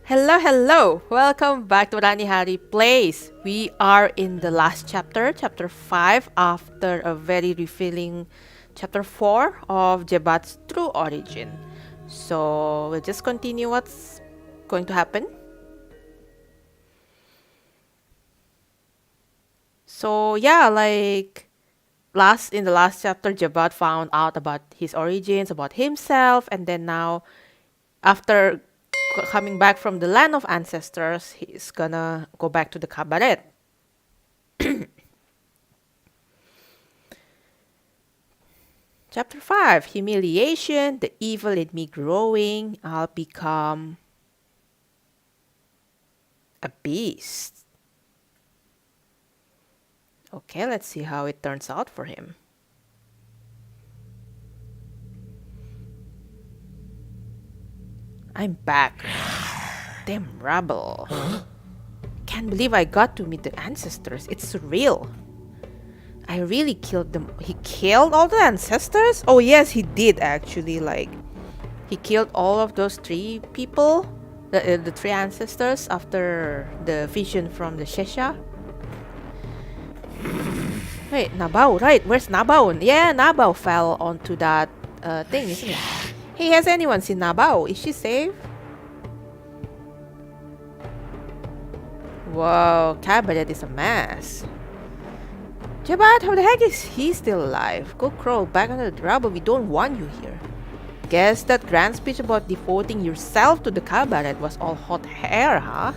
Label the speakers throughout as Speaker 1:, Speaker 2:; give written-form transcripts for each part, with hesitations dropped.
Speaker 1: Hello, hello! Welcome back to Rani Hari Plays. We are in the last chapter, chapter 5, after a very revealing chapter 4 of Jebat's true origin. So, we'll just continue what's going to happen. So, yeah, like in the last chapter, Jebat found out about his origins, about himself, and then now, after coming back from the land of ancestors, he's gonna go back to the Kabaret. Chapter 5, Humiliation, the evil in me growing, I'll become a beast. Okay, let's see how it turns out for him. I'm back. Damn rabble. Can't believe I got to meet the ancestors. It's surreal. I really killed them. He killed all the ancestors? Oh yes, he did actually. Like, he killed all of those 3 people, the 3 ancestors after the vision from the Shesha. Wait, Nabao, right? Where's Nabao? Yeah, Nabao fell onto that thing, isn't it? Hey, has anyone seen Nabao? Is she safe? Whoa, Kabaret is a mess. Jebat, how the heck is he still alive? Go crawl back under the rubble. We don't want you here. Guess that grand speech about devoting yourself to the Kabaret was all hot air, huh?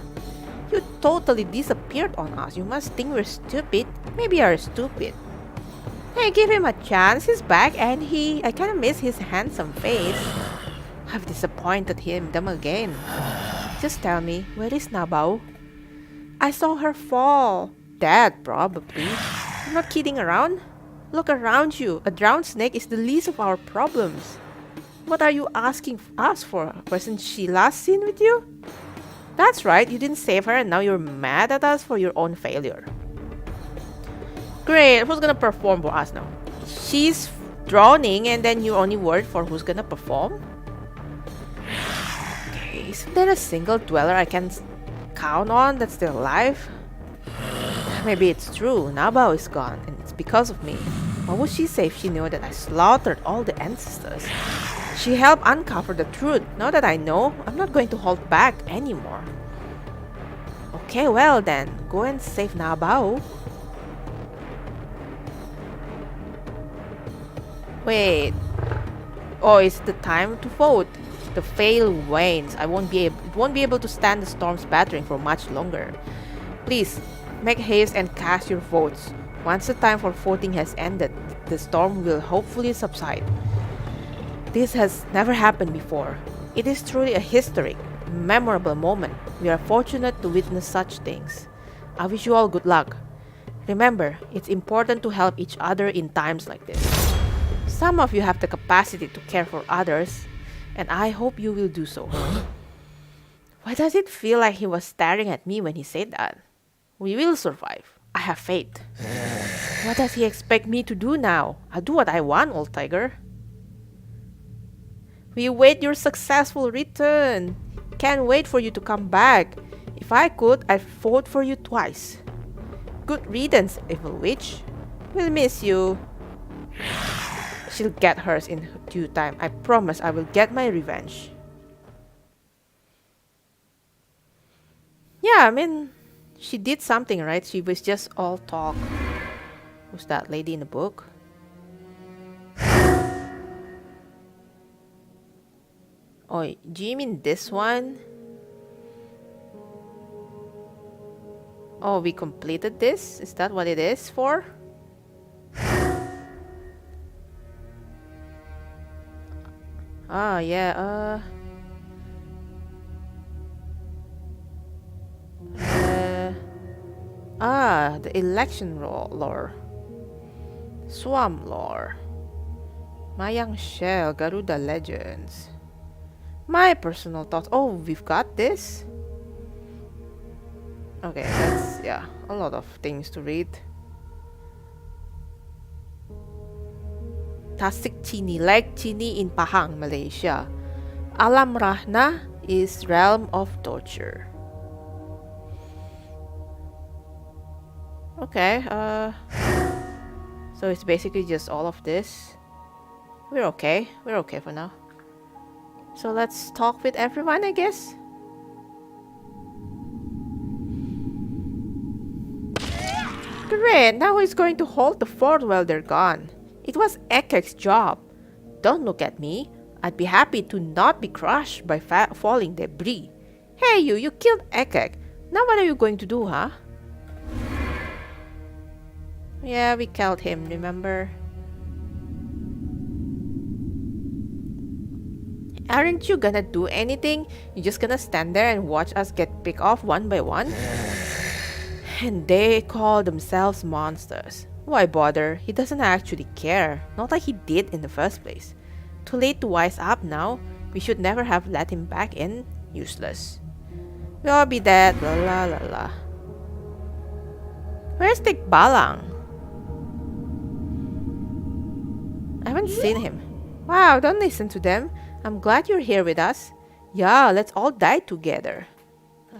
Speaker 1: You totally disappeared on us. You must think we're stupid. Maybe you're stupid. Hey, give him a chance. He's back and I kinda miss his handsome face. I've disappointed them again. Just tell me, where is Nabao? I saw her fall. Dead, probably. I'm not kidding around. Look around you. A drowned snake is the least of our problems. What are you asking us for? Wasn't she last seen with you? That's right, you didn't save her and now you're mad at us for your own failure. Great, who's gonna perform for us now? She's drowning and then you're only worried for who's gonna perform? Okay, isn't there a single dweller I can count on that's still alive? Maybe it's true, Nabao is gone and it's because of me. What would she say if she knew that I slaughtered all the ancestors? She helped uncover the truth. Now that I know, I'm not going to hold back anymore. Okay, well then, go and save Nabao. Wait. Oh, it's the time to vote. The veil wanes. It won't be able to stand the storm's battering for much longer. Please, make haste and cast your votes. Once the time for voting has ended, the storm will hopefully subside. This has never happened before. It is truly a historic, memorable moment. We are fortunate to witness such things. I wish you all good luck. Remember, it's important to help each other in times like this. Some of you have the capacity to care for others, and I hope you will do so. Why does it feel like he was staring at me when he said that? We will survive. I have faith. What does he expect me to do now? I'll do what I want, old tiger. We await your successful return. Can't wait for you to come back. If I could, I'd vote for you twice. Good riddance, evil witch. We'll miss you. She'll get hers in due time. I promise I will get my revenge. Yeah, I mean, she did something, right? She was just all talk. Who's that lady in the book? Oh, do you mean this one? Oh, we completed this? Is that what it is for? Ah, yeah, the election lore. Swamp lore. Mayang Shell, Garuda Legends. My personal thoughts. Oh, we've got this? Okay, that's, yeah, a lot of things to read. Tasik Chini, Lake Chini in Pahang, Malaysia. Alam Rahna, is realm of torture. Okay, so it's basically just all of this. We're okay for now. So let's talk with everyone, I guess. Great, now he's going to hold the fort while they're gone. It was Ekek's job. Don't look at me. I'd be happy to not be crushed by falling debris. Hey you killed Ekek. Now what are you going to do, huh? Yeah, we killed him, remember? Aren't you gonna do anything? You're just gonna stand there and watch us get picked off one by one? And they call themselves monsters. Why bother? He doesn't actually care. Not like he did in the first place. Too late to wise up now. We should never have let him back in. Useless. We'll all be dead. La la la la. Where's Tikbalang? I haven't seen him. Wow, don't listen to them. I'm glad you're here with us. Yeah, let's all die together.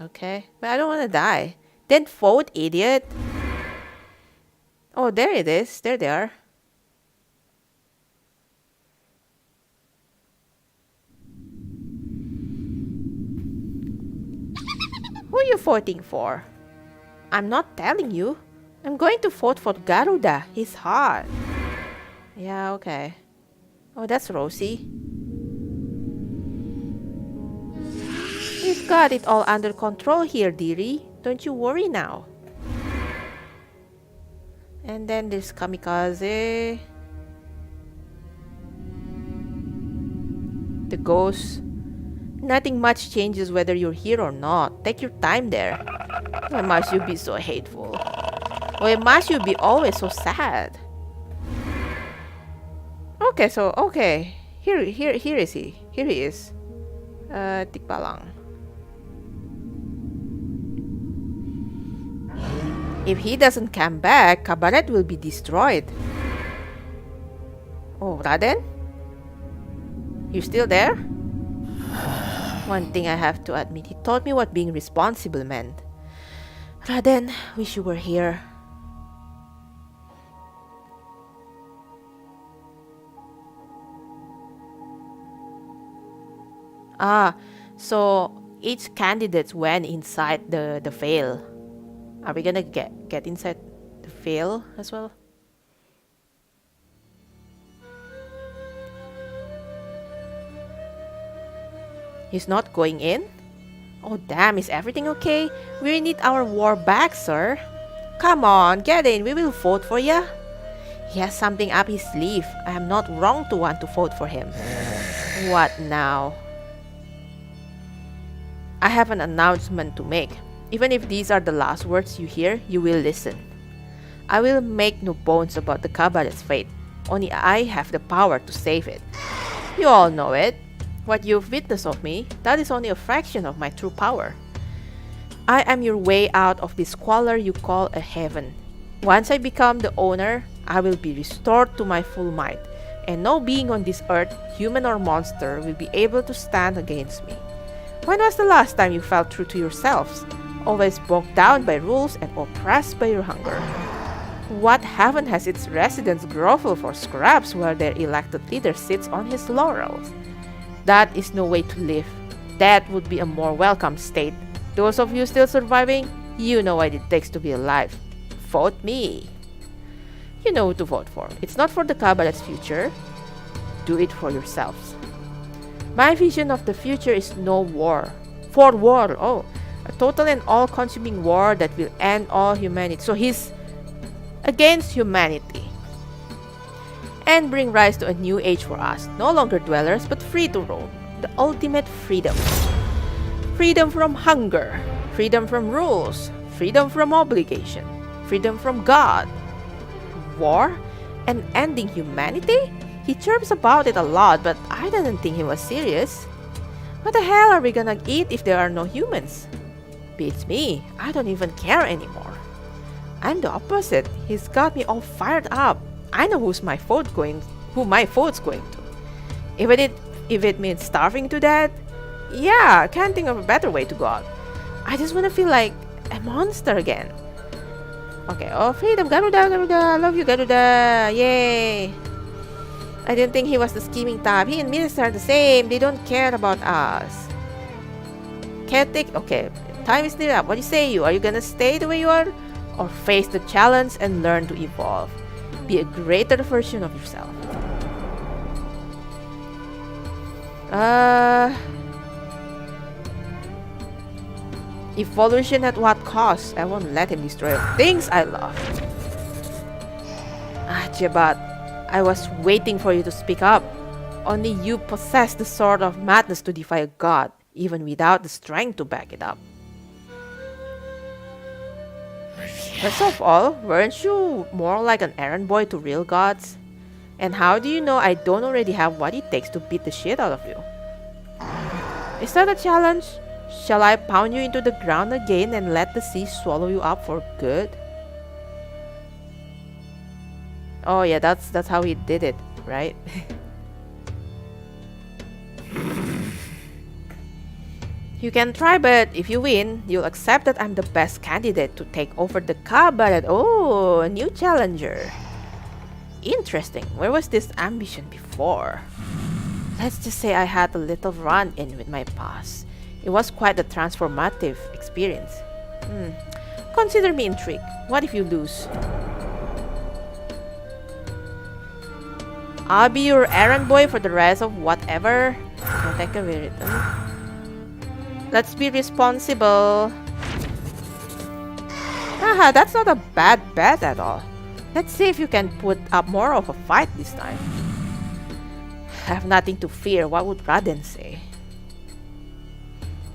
Speaker 1: Okay, but I don't want to die. Then vote, idiot. Oh, there it is. There they are. Who are you voting for? I'm not telling you. I'm going to vote for Garuda. He's hot. Yeah, okay. Oh, that's Rosie. We've got it all under control here, dearie. Don't you worry now. And then there's Kamikaze. The ghost. Nothing much changes whether you're here or not. Take your time there. Why must you be so hateful? Why must you be always so sad? Okay, so, okay. Here is he. Here he is. Tikbalang. If he doesn't come back, Kabaret will be destroyed. Oh, Raden? You still there? One thing I have to admit, he taught me what being responsible meant. Raden, wish you were here. Ah, so each candidate went inside the veil. Are we gonna get inside the veil as well? He's not going in? Oh damn, is everything okay? We need our war back, sir. Come on, get in, we will vote for ya. He has something up his sleeve. I am not wrong to want to vote for him. What now? I have an announcement to make. Even if these are the last words you hear, you will listen. I will make no bones about the Kabaret's fate. Only I have the power to save it. You all know it. What you've witnessed of me, that is only a fraction of my true power. I am your way out of this squalor you call a heaven. Once I become the owner, I will be restored to my full might, and no being on this earth, human or monster, will be able to stand against me. When was the last time you felt true to yourselves? Always bogged down by rules and oppressed by your hunger. What heaven has its residents grovel for scraps while their elected leader sits on his laurels? That is no way to live. That would be a more welcome state. Those of you still surviving, you know what it takes to be alive. Vote me. You know who to vote for. It's not for the Kabaret's future. Do it for yourselves. My vision of the future is no war. For war, oh. A total and all-consuming war that will end all humanity. So he's against humanity. And bring rise to a new age for us. No longer dwellers, but free to roam. The ultimate freedom. Freedom from hunger. Freedom from rules. Freedom from obligation. Freedom from God. War? And ending humanity? He chirps about it a lot, but I didn't think he was serious. What the hell are we gonna eat if there are no humans? Beats me. I don't even care anymore. I'm the opposite. He's got me all fired up. I know who my vote's going to. Even if it means starving to death, Yeah, I can't think of a better way to go out. I just want to feel like a monster again. Okay, oh freedom, Garuda, Garuda, I love you, Garuda, yay. I didn't think he was the scheming type. He and Minister are the same. They don't care about us. Chaotic, okay. Time is near up. What do you say, you? Are you gonna stay the way you are? Or face the challenge and learn to evolve? Be a greater version of yourself. Evolution at what cost? I won't let him destroy things I love. Jebat, I was waiting for you to speak up. Only you possess the sort of madness to defy a god, even without the strength to back it up. First of all, weren't you more like an errand boy to real gods? And how do you know I don't already have what it takes to beat the shit out of you? Is that a challenge? Shall I pound you into the ground again and let the sea swallow you up for good? Oh yeah, that's how he did it, right? You can try, but if you win, you'll accept that I'm the best candidate to take over the Kabaret. Oh, a new challenger. Interesting. Where was this ambition before? Let's just say I had a little run-in with my past. It was quite a transformative experience. Consider me intrigued. What if you lose? I'll be your errand boy for the rest of whatever. Protect a written. Let's be responsible. Haha, that's not a bad bet at all. Let's see if you can put up more of a fight this time. I have nothing to fear. What would Raden say?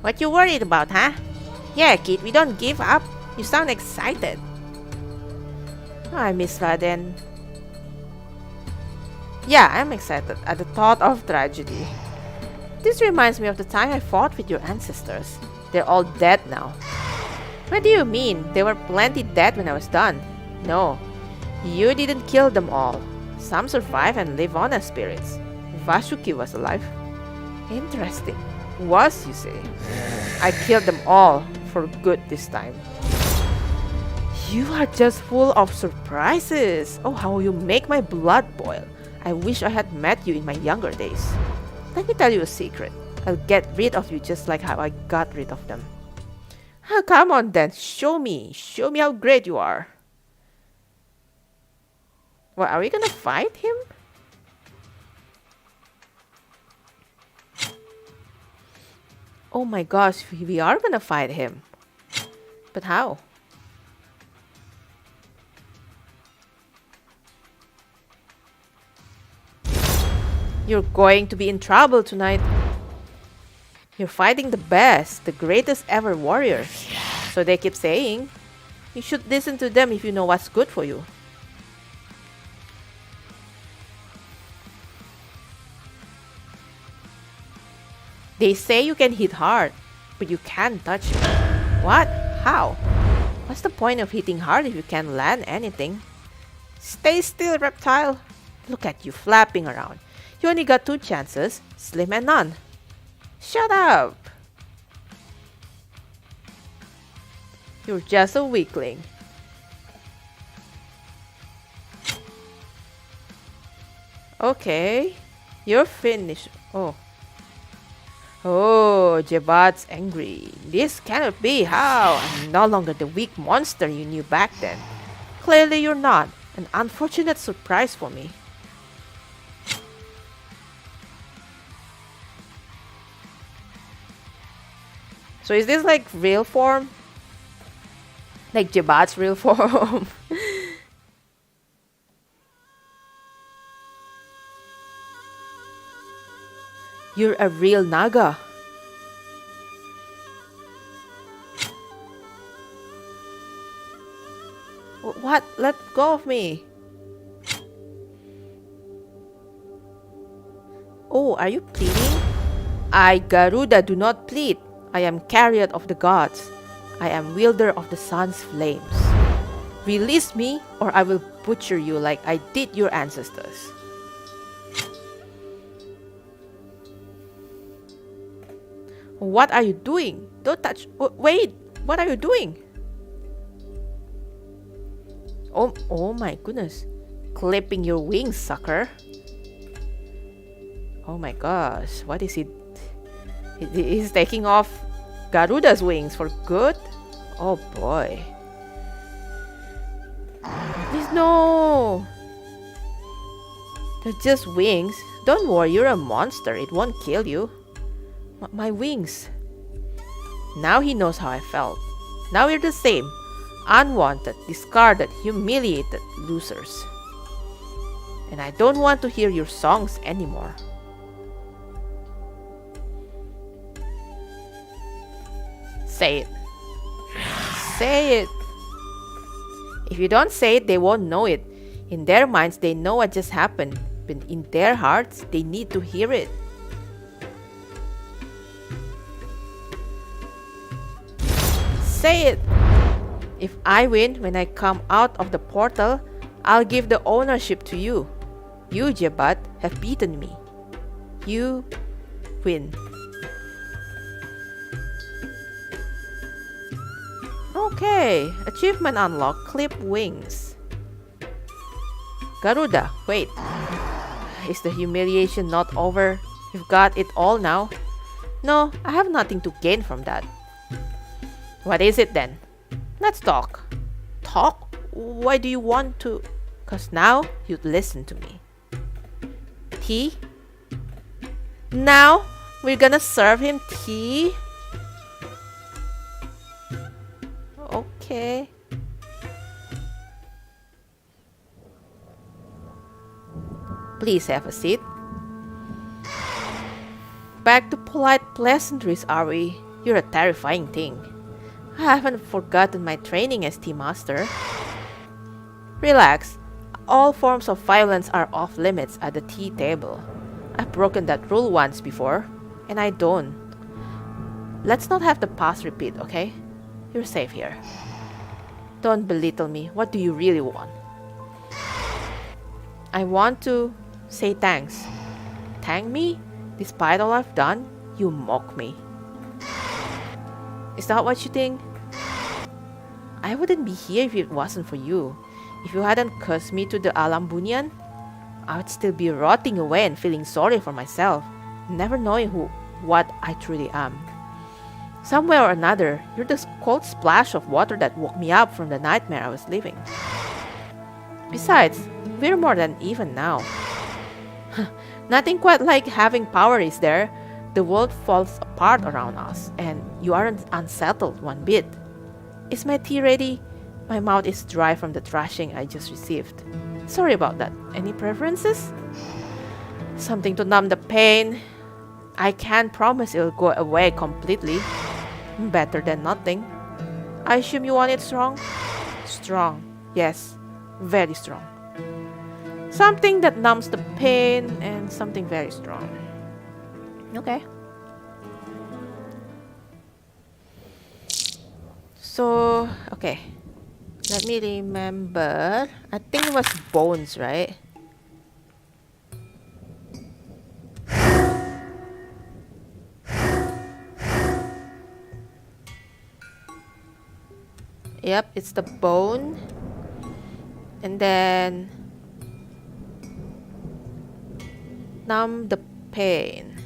Speaker 1: What you worried about, huh? Yeah, kid, we don't give up. You sound excited. I miss Raden. Yeah, I'm excited at the thought of tragedy. This reminds me of the time I fought with your ancestors. They're all dead now. What do you mean? They were plenty dead when I was done. No, you didn't kill them all. Some survive and live on as spirits. Vasuki was alive. Interesting. Was, you say? I killed them all for good this time. You are just full of surprises. Oh, how you make my blood boil. I wish I had met you in my younger days. Let me tell you a secret. I'll get rid of you just like how I got rid of them. Come on then, show me. Show me how great you are. What, are we gonna fight him? Oh my gosh, we are gonna fight him. But how? You're going to be in trouble tonight. You're fighting the best, the greatest ever warriors. So they keep saying. You should listen to them if you know what's good for you. They say you can hit hard, but you can't touch me. What? How? What's the point of hitting hard if you can't land anything? Stay still, reptile. Look at you flapping around. You only got 2 chances, slim and none. Shut up! You're just a weakling. Okay, you're finished. Oh. Oh, Jebat's angry. This cannot be. How? I'm no longer the weak monster you knew back then. Clearly you're not. An unfortunate surprise for me. So is this like real form? Like Jebat's real form? You're a real Naga. What? Let go of me. Oh, are you pleading? I, Garuda, do not plead. I am carrier of the gods. I am wielder of the sun's flames. Release me, or I will butcher you like I did your ancestors. What are you doing? Don't touch. Wait, what are you doing? Oh my goodness. Clipping your wings, sucker. Oh my gosh, what is it? He's taking off Garuda's wings for good? Oh boy. Please, no! They're just wings. Don't worry, you're a monster. It won't kill you. My wings. Now he knows how I felt. Now we're the same. Unwanted, discarded, humiliated losers. And I don't want to hear your songs anymore. Say it. Say it. If you don't say it, they won't know it. In their minds, they know what just happened. But in their hearts, they need to hear it. Say it. If I win when I come out of the portal, I'll give the ownership to you. You, Jebat, have beaten me. You win. Okay, achievement unlocked, clip wings. Garuda, wait. Is the humiliation not over? You've got it all now? No, I have nothing to gain from that. What is it then? Let's talk. Talk? Why do you want to? 'Cause now you'd listen to me. Tea? Now we're gonna serve him tea? Okay. Please have a seat. Back to polite pleasantries, are we? You're a terrifying thing. I haven't forgotten my training as tea master. Relax. All forms of violence are off limits at the tea table. I've broken that rule once before, and I don't. Let's not have the past repeat, okay? You're safe here. Don't belittle me. What do you really want? I want to say thanks. Thank me? Despite all I've done, you mock me. Is that what you think? I wouldn't be here if it wasn't for you. If you hadn't cursed me to the Alam Bunyan, I would still be rotting away and feeling sorry for myself, never knowing what I truly am. Somewhere or another, you're the cold splash of water that woke me up from the nightmare I was living. Besides, we're more than even now. Nothing quite like having power, is there? The world falls apart around us, and you aren't unsettled one bit. Is my tea ready? My mouth is dry from the thrashing I just received. Sorry about that. Any preferences? Something to numb the pain. I can't promise it'll go away completely. Better than nothing. I assume you want it strong? Strong. Yes. Very strong. Something that numbs the pain and something very strong. Okay. So, okay. Let me remember. I think it was bones, right? Yep, it's the bone. And then numb the pain.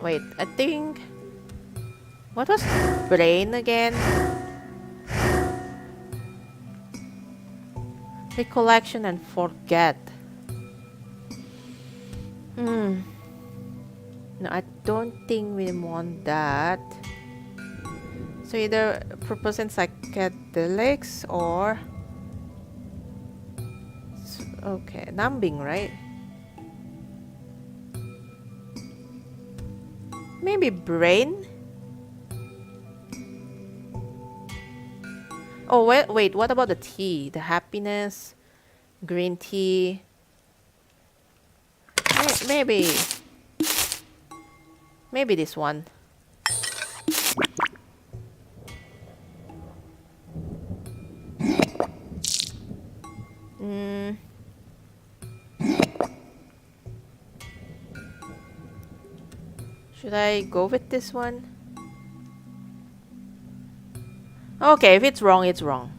Speaker 1: Wait, I think... What was brain again? Recollection and forget. No, I don't think we want that. So either proposing psychedelics or... Okay, numbing, right? Maybe brain? Oh, wait, what about the tea? The happiness, green tea. Maybe this one. Mm. Should I go with this one? Okay, if it's wrong, it's wrong.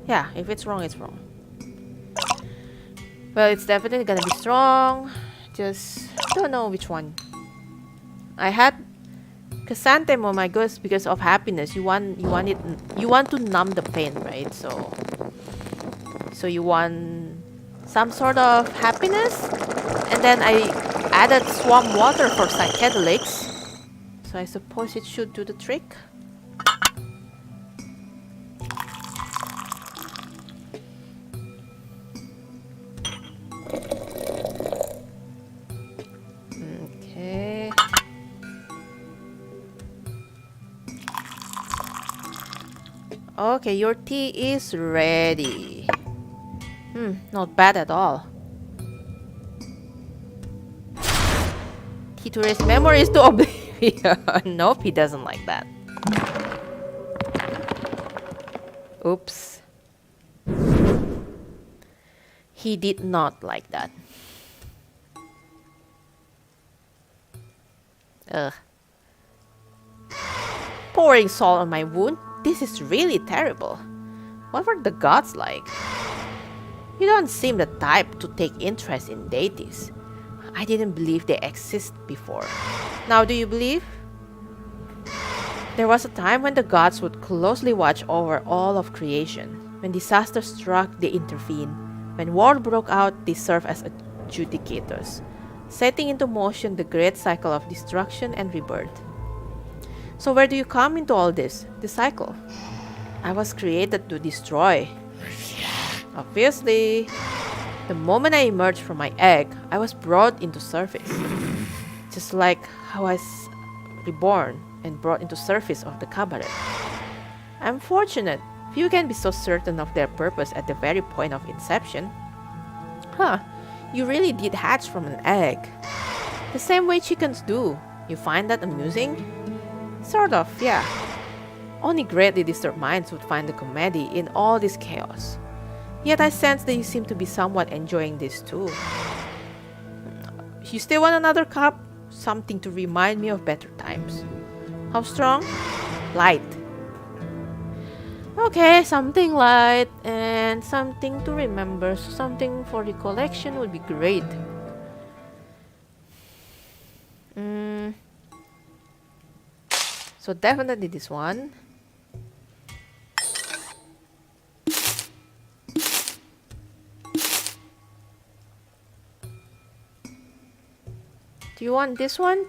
Speaker 1: Yeah, if it's wrong, it's wrong. Well, it's definitely gonna be strong. Just don't know which one. I had chrysanthemum, oh my gosh, because of happiness. You want to numb the pain, right? So you want some sort of happiness, and then I added swamp water for psychedelics. So I suppose it should do the trick. Okay. Okay, your tea is ready. Not bad at all. Tea to raise memories to oblivion. Nope, he doesn't like that. Oops. He did not like that. Ugh. Pouring salt on my wound? This is really terrible. What were the gods like? You don't seem the type to take interest in deities. I didn't believe they exist before. Now do you believe? There was a time when the gods would closely watch over all of creation. When disaster struck, they intervened. When war broke out, they served as adjudicators, setting into motion the great cycle of destruction and rebirth. So where do you come into all this? The cycle. I was created to destroy. Obviously, the moment I emerged from my egg, I was brought into surface. Just like how I was reborn and brought into surface of the Kabaret. I'm fortunate. Few can be so certain of their purpose at the very point of inception. Huh, you really did hatch from an egg. The same way chickens do. You find that amusing? Sort of, yeah. Only greatly disturbed minds would find the comedy in all this chaos. Yet I sense that you seem to be somewhat enjoying this too. You still want another cup? Something to remind me of better times. How strong? Light. Okay, something light and something to remember. So something for recollection would be great. So definitely this one. Do you want this one?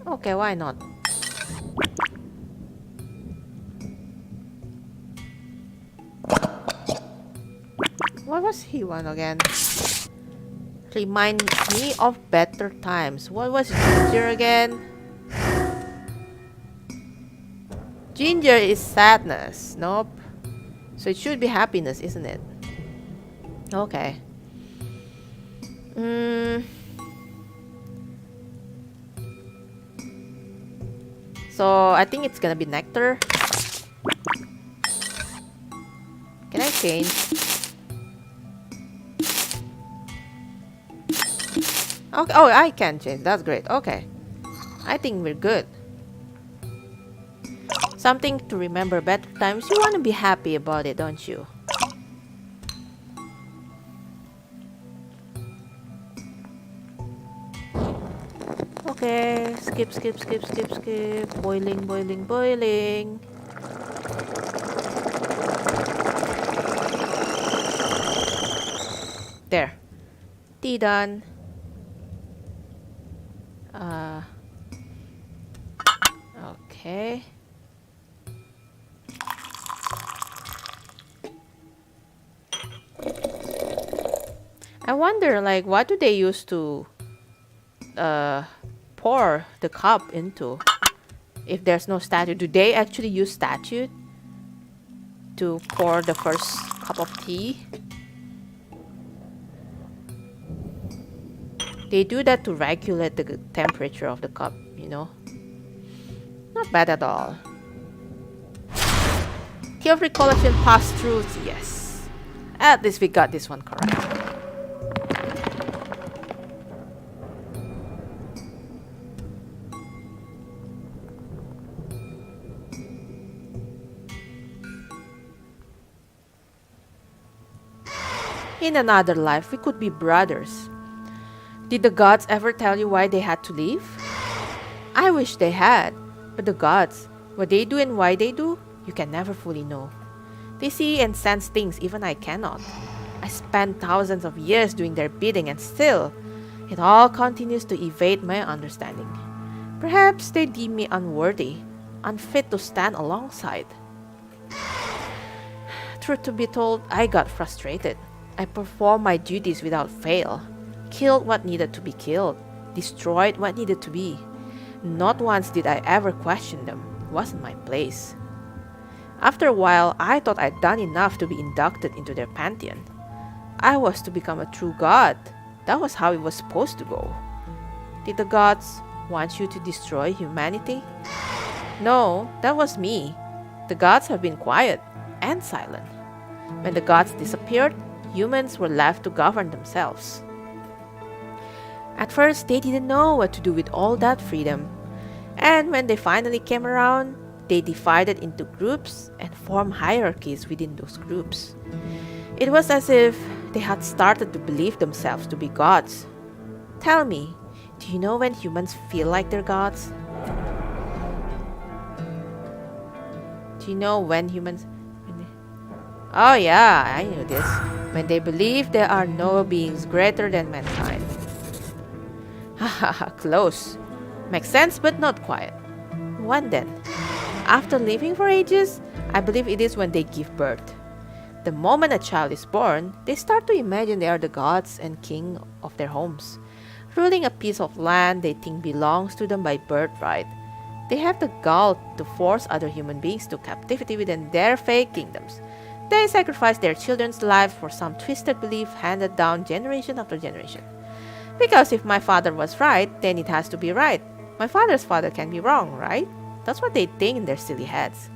Speaker 1: Okay, why not? What was he want again? Remind me of better times. What was ginger again? Ginger is sadness. Nope. So it should be happiness, isn't it? Okay. So I think it's gonna be nectar. Can I change? Okay. Oh, I can change. That's great. Okay. I think we're good. Something to remember better times. You want to be happy about it, don't you? Okay. Skip. Boiling. There. Tea done. Okay. I wonder, like, what do they use to pour the cup into? If there's no statue, do they actually use statue to pour the first cup of tea? They do that to regulate the temperature of the cup, you know? Not bad at all. Key of recollection, past truths, yes. At least we got this one correct. In another life, we could be brothers. Did the gods ever tell you why they had to leave? I wish they had, but the gods, what they do and why they do, you can never fully know. They see and sense things even I cannot. I spent thousands of years doing their bidding and still, it all continues to evade my understanding. Perhaps they deem me unworthy, unfit to stand alongside. Truth to be told, I got frustrated. I performed my duties without fail, killed what needed to be killed, destroyed what needed to be. Not once did I ever question them. It wasn't my place. After a while, I thought I'd done enough to be inducted into their pantheon. I was to become a true god. That was how it was supposed to go. Did the gods want you to destroy humanity? No, that was me. The gods have been quiet and silent. When the gods disappeared, humans were left to govern themselves. At first, they didn't know what to do with all that freedom. And when they finally came around, they divided into groups and formed hierarchies within those groups. It was as if they had started to believe themselves to be gods. Tell me, do you know when humans feel like they're gods? Do you know when humans... Oh yeah, I knew this. When they believe there are no beings greater than mankind. Haha, close. Makes sense, but not quite. When then? After living for ages, I believe it is when they give birth. The moment a child is born, they start to imagine they are the gods and king of their homes, ruling a piece of land they think belongs to them by birthright. They have the gall to force other human beings to captivity within their fake kingdoms. They sacrifice their children's lives for some twisted belief handed down generation after generation. Because if my father was right, then it has to be right. My father's father can be wrong, right? That's what they think in their silly heads.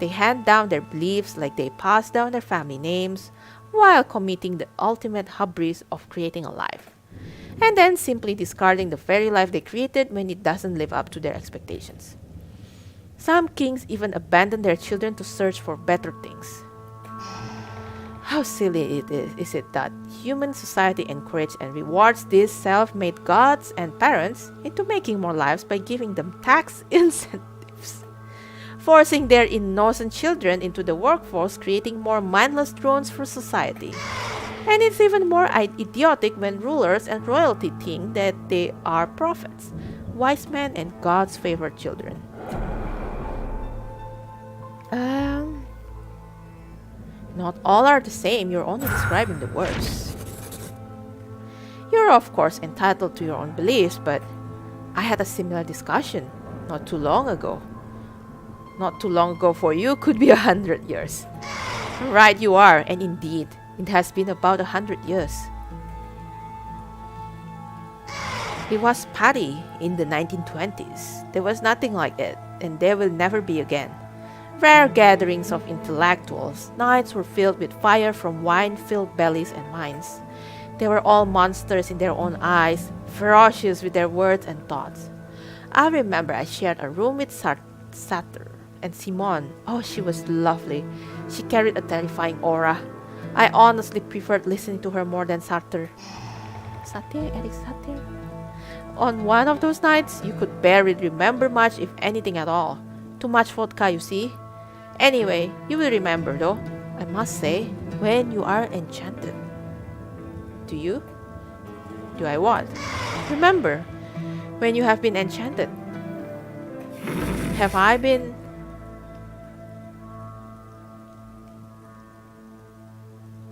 Speaker 1: They hand down their beliefs like they pass down their family names while committing the ultimate hubris of creating a life. And then simply discarding the very life they created when it doesn't live up to their expectations. Some kings even abandon their children to search for better things. How silly is it that human society encourages and rewards these self-made gods and parents into making more lives by giving them tax incentives, forcing their innocent children into the workforce, creating more mindless drones for society. And it's even more idiotic when rulers and royalty think that they are prophets, wise men, and God's favorite children. Not all are the same, you're only describing the worst. You're of course entitled to your own beliefs, but I had a similar discussion not too long ago. Not too long ago for you could be 100 years. Right you are, and indeed, it has been about 100 years. It was party in the 1920s. There was nothing like it, and there will never be again. Rare gatherings of intellectuals, nights were filled with fire from wine-filled bellies and minds. They were all monsters in their own eyes, ferocious with their words and thoughts. I remember I shared a room with Sartre and Simone. Oh, she was lovely. She carried a terrifying aura. I honestly preferred listening to her more than Sartre. Eric Sartre? On one of those nights, you could barely remember much, if anything at all. Too much vodka, you see? Anyway, you will remember though, I must say, when you are enchanted. Do you? Do I what? Remember, when you have been enchanted. Have I been...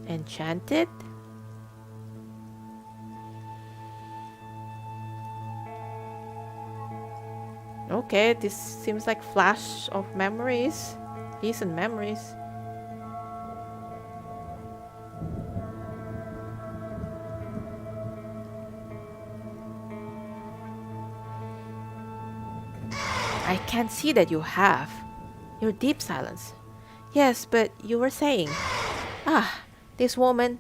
Speaker 1: enchanted? Okay, this seems like flash of memories. Recent memories. I can see that you have. Your deep silence. Yes, but you were saying. Ah, this woman.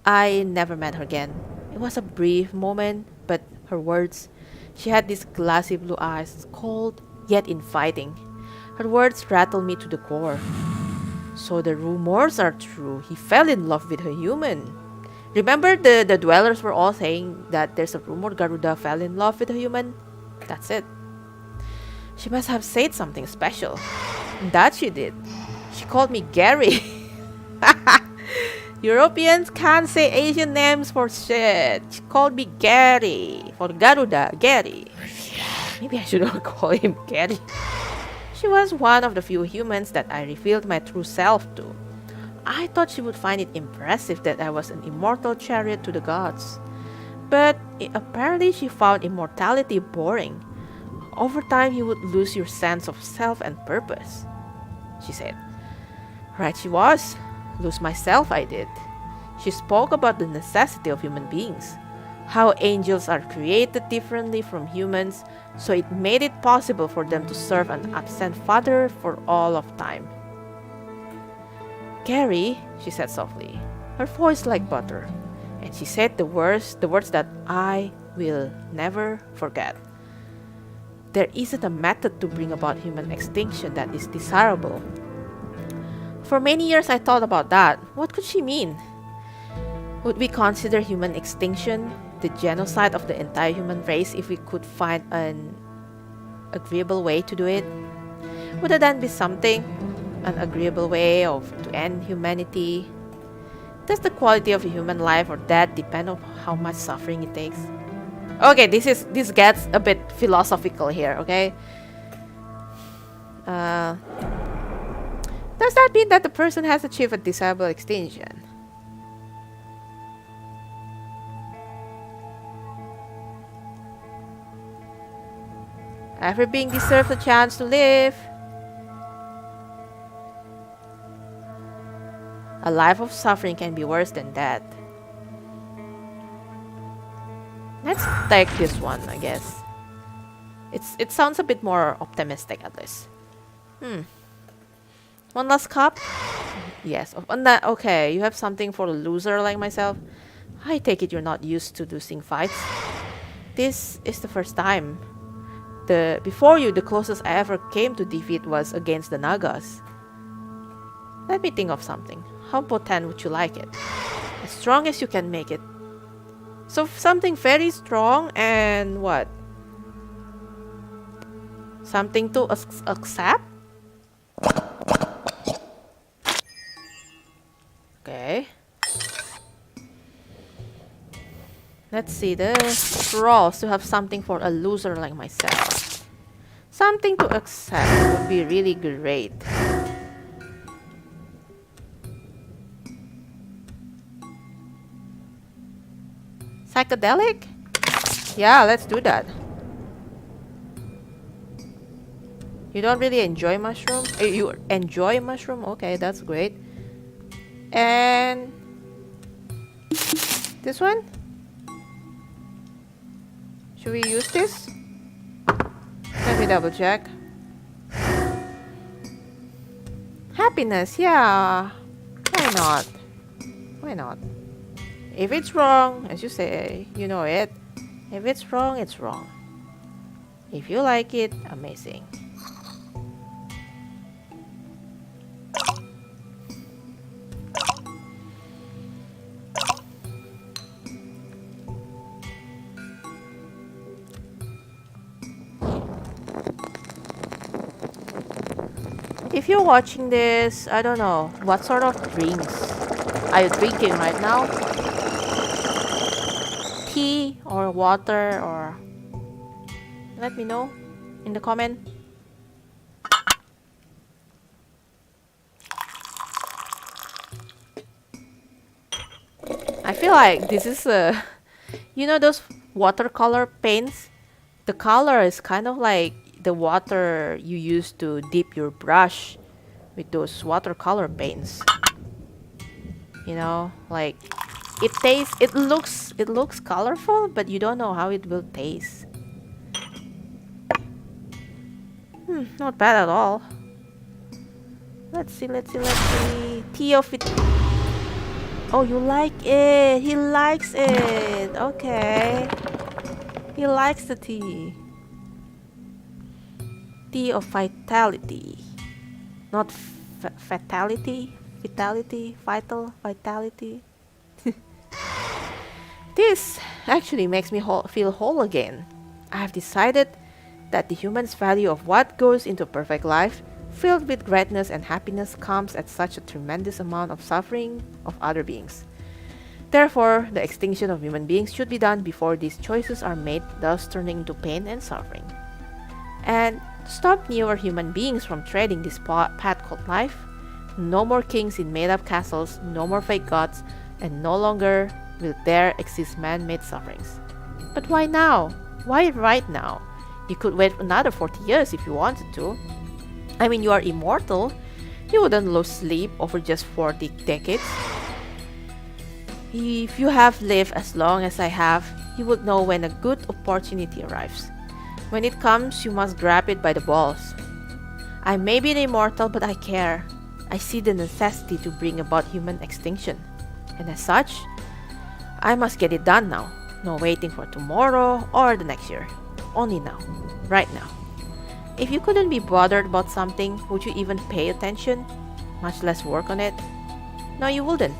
Speaker 1: I never met her again. It was a brief moment, but her words. She had these glassy blue eyes, cold yet inviting. Her words rattled me to the core. So the rumors are true. He fell in love with a human. Remember the dwellers were all saying that there's a rumor Garuda fell in love with a human? That's it. She must have said something special. That she did. She called me Gary. Europeans can't say Asian names for shit. She called me Gary. For Garuda, Gary. Maybe I shouldn't call him Gary. She was one of the few humans that I revealed my true self to. I thought she would find it impressive that I was an immortal chariot to the gods. But apparently she found immortality boring. Over time, you would lose your sense of self and purpose, she said. Right she was. Lose myself I did. She spoke about the necessity of human beings, how angels are created differently from humans, so it made it possible for them to serve an absent father for all of time. Gary, she said softly, her voice like butter, and she said the words that I will never forget. There isn't a method to bring about human extinction that is desirable. For many years I thought about that. What could she mean? Would we consider human extinction the genocide of the entire human race if we could find an agreeable way to do it? Would that be something? An agreeable way to end humanity? Does the quality of a human life or death depend on how much suffering it takes? Okay, this gets a bit philosophical here, okay? Does that mean that the person has achieved a desirable extinction? Every being deserves a chance to live. A life of suffering can be worse than death. Let's take this one, I guess. It sounds a bit more optimistic at least. One last cup? Yes. Okay, you have something for a loser like myself. I take it you're not used to losing fights. This is the first time. Before you, the closest I ever came to defeat was against the Nagas. Let me think of something. How potent would you like it? As strong as you can make it. So something very strong and what? Something to accept? Okay. Let's see, the straws to have something for a loser like myself. Something to accept would be really great. Psychedelic? Yeah, let's do that. You don't really enjoy mushroom? You enjoy mushroom? Okay, that's great. And this one? Should we use this? Let me double check. Happiness, yeah. Why not? Why not? If it's wrong, as you say, you know it. If it's wrong, it's wrong. If you like it, amazing. If you're watching this, I don't know, what sort of drinks are you drinking right now? Tea or water, or let me know in the comment. I feel like this is you know those watercolor paints? The color is kind of like the water you use to dip your brush with those watercolor paints. You know, like it looks colorful, but you don't know how it will taste. Not bad at all. Let's see. Tea of it. Oh, you like it. He likes it. Okay. He likes the tea. Tea of vitality. Not fatality. Vitality. Vitality. This actually makes me feel whole again. I have decided that the human's value of what goes into a perfect life, filled with greatness and happiness, comes at such a tremendous amount of suffering of other beings. Therefore, the extinction of human beings should be done before these choices are made, thus turning into pain and suffering. And to stop newer human beings from treading this path called life, no more kings in made-up castles, no more fake gods, and no longer will there exist man-made sufferings. But why now? Why right now? You could wait another 40 years if you wanted to. I mean, you are immortal. You wouldn't lose sleep over just 40 decades. If you have lived as long as I have, you would know when a good opportunity arrives. When it comes, you must grab it by the balls. I may be an immortal, but I care. I see the necessity to bring about human extinction. And as such, I must get it done now. No waiting for tomorrow or the next year. Only now. Right now. If you couldn't be bothered about something, would you even pay attention? Much less work on it? No, you wouldn't.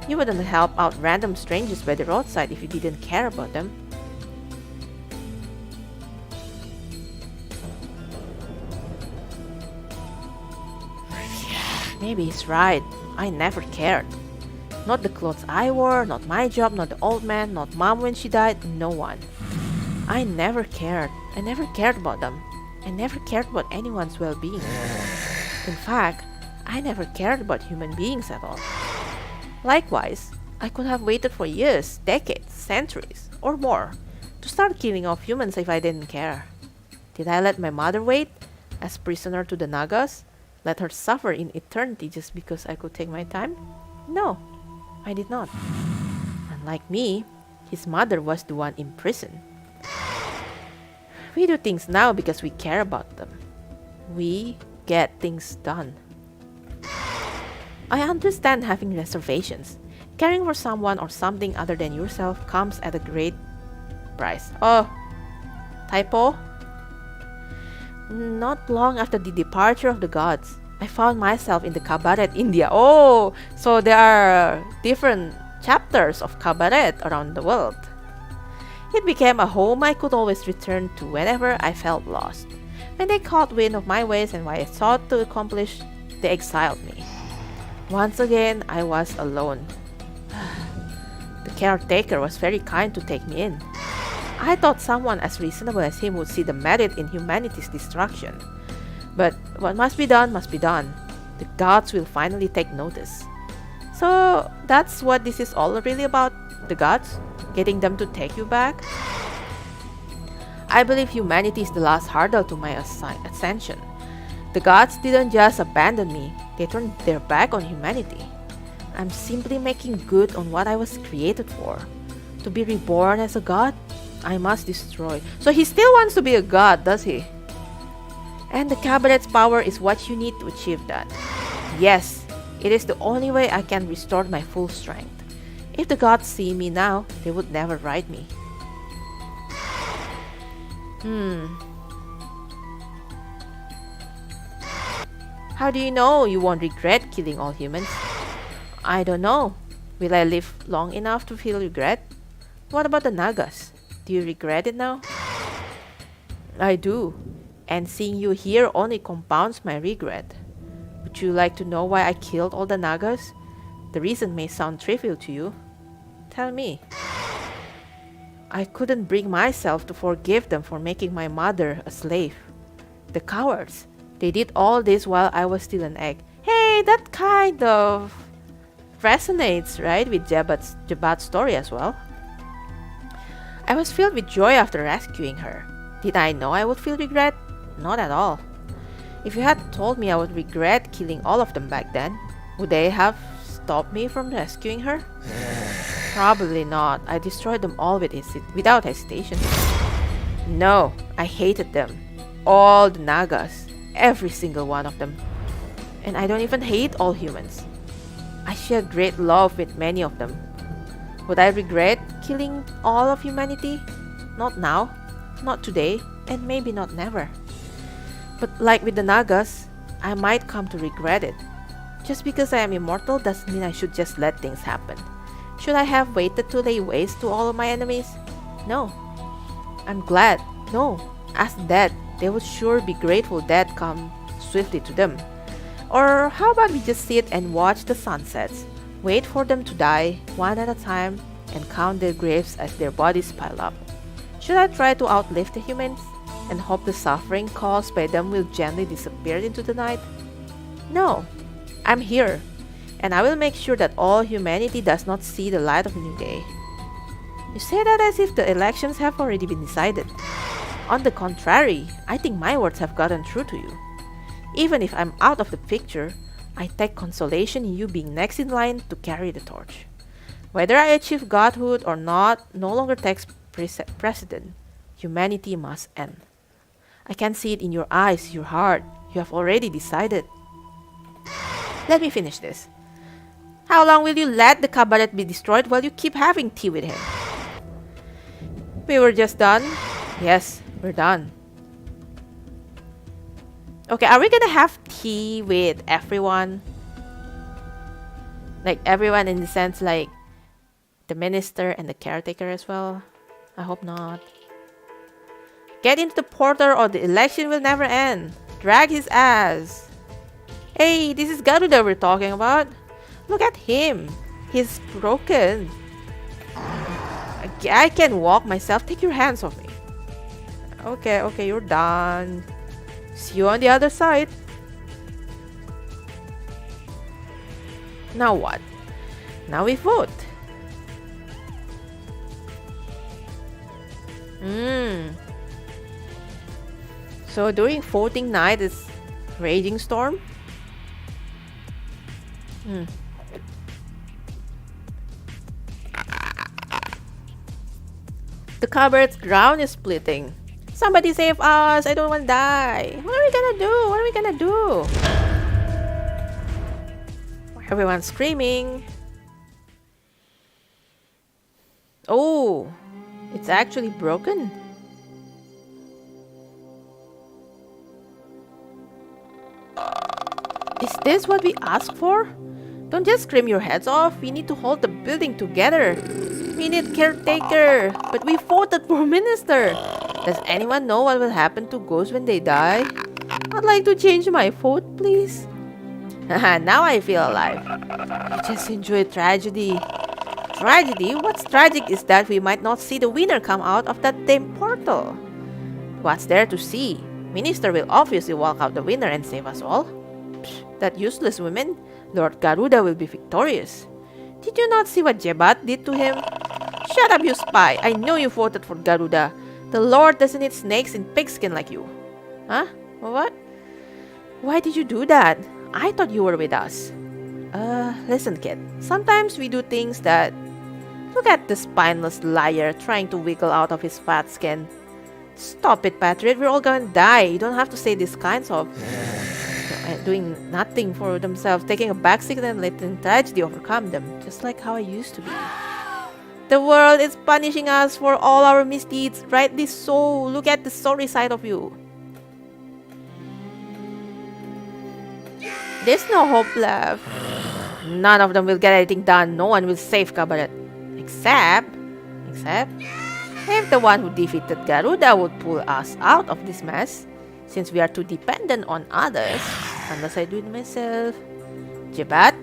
Speaker 1: You wouldn't help out random strangers by the roadside if you didn't care about them. Maybe he's right. I never cared. Not the clothes I wore, not my job, not the old man, not mom when she died, no one. I never cared. I never cared about them. I never cared about anyone's well-being. In fact, I never cared about human beings at all. Likewise, I could have waited for years, decades, centuries, or more to start killing off humans if I didn't care. Did I let my mother wait, as prisoner to the Nagas? Let her suffer in eternity just because I could take my time? No, I did not. Unlike me, his mother was the one in prison. We do things now because we care about them. We get things done. I understand having reservations. Caring for someone or something other than yourself comes at a great price. Oh, typo? Not long after the departure of the gods, I found myself in the Kabaret, India. Oh, so there are different chapters of Kabaret around the world. It became a home I could always return to whenever I felt lost. When they caught wind of my ways and what I sought to accomplish, they exiled me. Once again, I was alone. The caretaker was very kind to take me in. I thought someone as reasonable as him would see the merit in humanity's destruction. But what must be done must be done. The gods will finally take notice. So that's what this is all really about, the gods? Getting them to take you back? I believe humanity is the last hurdle to my ascension. The gods didn't just abandon me, they turned their back on humanity. I'm simply making good on what I was created for. To be reborn as a god, I must destroy. So he still wants to be a god, does he? And the Kabaret's power is what you need to achieve that. Yes, it is the only way I can restore my full strength. If the gods see me now, they would never ride me. How do you know you won't regret killing all humans? I don't know. Will I live long enough to feel regret? What about the Nagas? Do you regret it now? I do. And seeing you here only compounds my regret. Would you like to know why I killed all the Nagas? The reason may sound trivial to you. Tell me. I couldn't bring myself to forgive them for making my mother a slave. The cowards. They did all this while I was still an egg. Hey, that kind of resonates, right, with Jebat's story as well. I was filled with joy after rescuing her. Did I know I would feel regret? Not at all. If you had told me I would regret killing all of them back then, would they have stopped me from rescuing her? Probably not. I destroyed them all without hesitation. No, I hated them. All the Nagas. Every single one of them. And I don't even hate all humans. I share great love with many of them. Would I regret killing all of humanity? Not now, not today, and maybe not never. But like with the Nagas, I might come to regret it. Just because I am immortal doesn't mean I should just let things happen. Should I have waited to lay waste to all of my enemies? No. I'm glad. No. As dead, they would sure be grateful death come swiftly to them. Or how about we just sit and watch the sunsets, wait for them to die one at a time, and count their graves as their bodies pile up? Should I try to outlive the humans and hope the suffering caused by them will gently disappear into the night? No. I'm here, and I will make sure that all humanity does not see the light of a new day. You say that as if the elections have already been decided. On the contrary, I think my words have gotten through to you. Even if I'm out of the picture, I take consolation in you being next in line to carry the torch. Whether I achieve godhood or not no longer takes precedent. Humanity must end. I can see it in your eyes, your heart. You have already decided. Let me finish this. How long will you let the Kabaret be destroyed while you keep having tea with him? We were just done. Yes, we're done. Okay, are we gonna have tea with everyone? Like everyone in the sense like the minister and the caretaker as well? I hope not. Get into the portal or the election will never end. Drag his ass. Hey, this is Garuda we're talking about. Look at him. He's broken. I can walk myself. Take your hands off me. Okay, you're done. See you on the other side. Now what? Now we vote. So during voting night is raging storm? The Kabaret's ground is splitting. Somebody save us! I don't want to die! What are we gonna do? What are we gonna do? Everyone's screaming. Oh, it's actually broken. Is this what we asked for? Don't just scream your heads off. We need to hold the building together. We need caretaker. But we voted for minister. Does anyone know what will happen to ghosts when they die? I'd like to change my vote, please. Now I feel alive. I just enjoy tragedy. Tragedy? What's tragic is that we might not see the winner come out of that damn portal. What's there to see? Minister will obviously walk out the winner and save us all. Psh, that useless woman. Lord Garuda will be victorious. Did you not see what Jebat did to him? Shut up, you spy. I know you voted for Garuda. The Lord doesn't eat snakes in pigskin like you. Huh? What? Why did you do that? I thought you were with us. Listen, kid. Sometimes we do things that... Look at the spineless liar trying to wiggle out of his fat skin. Stop it, Patriot. We're all gonna die. You don't have to say these kinds of... doing nothing for themselves, taking a backseat and letting tragedy overcome them, just like how I used to be. The world is punishing us for all our misdeeds, rightly so. Look at the sorry side of you. There's no hope left. None of them will get anything done. No one will save Kabaret. Except if the one who defeated Garuda would pull us out of this mess. Since we are too dependent on others, unless I do it myself. Jebat?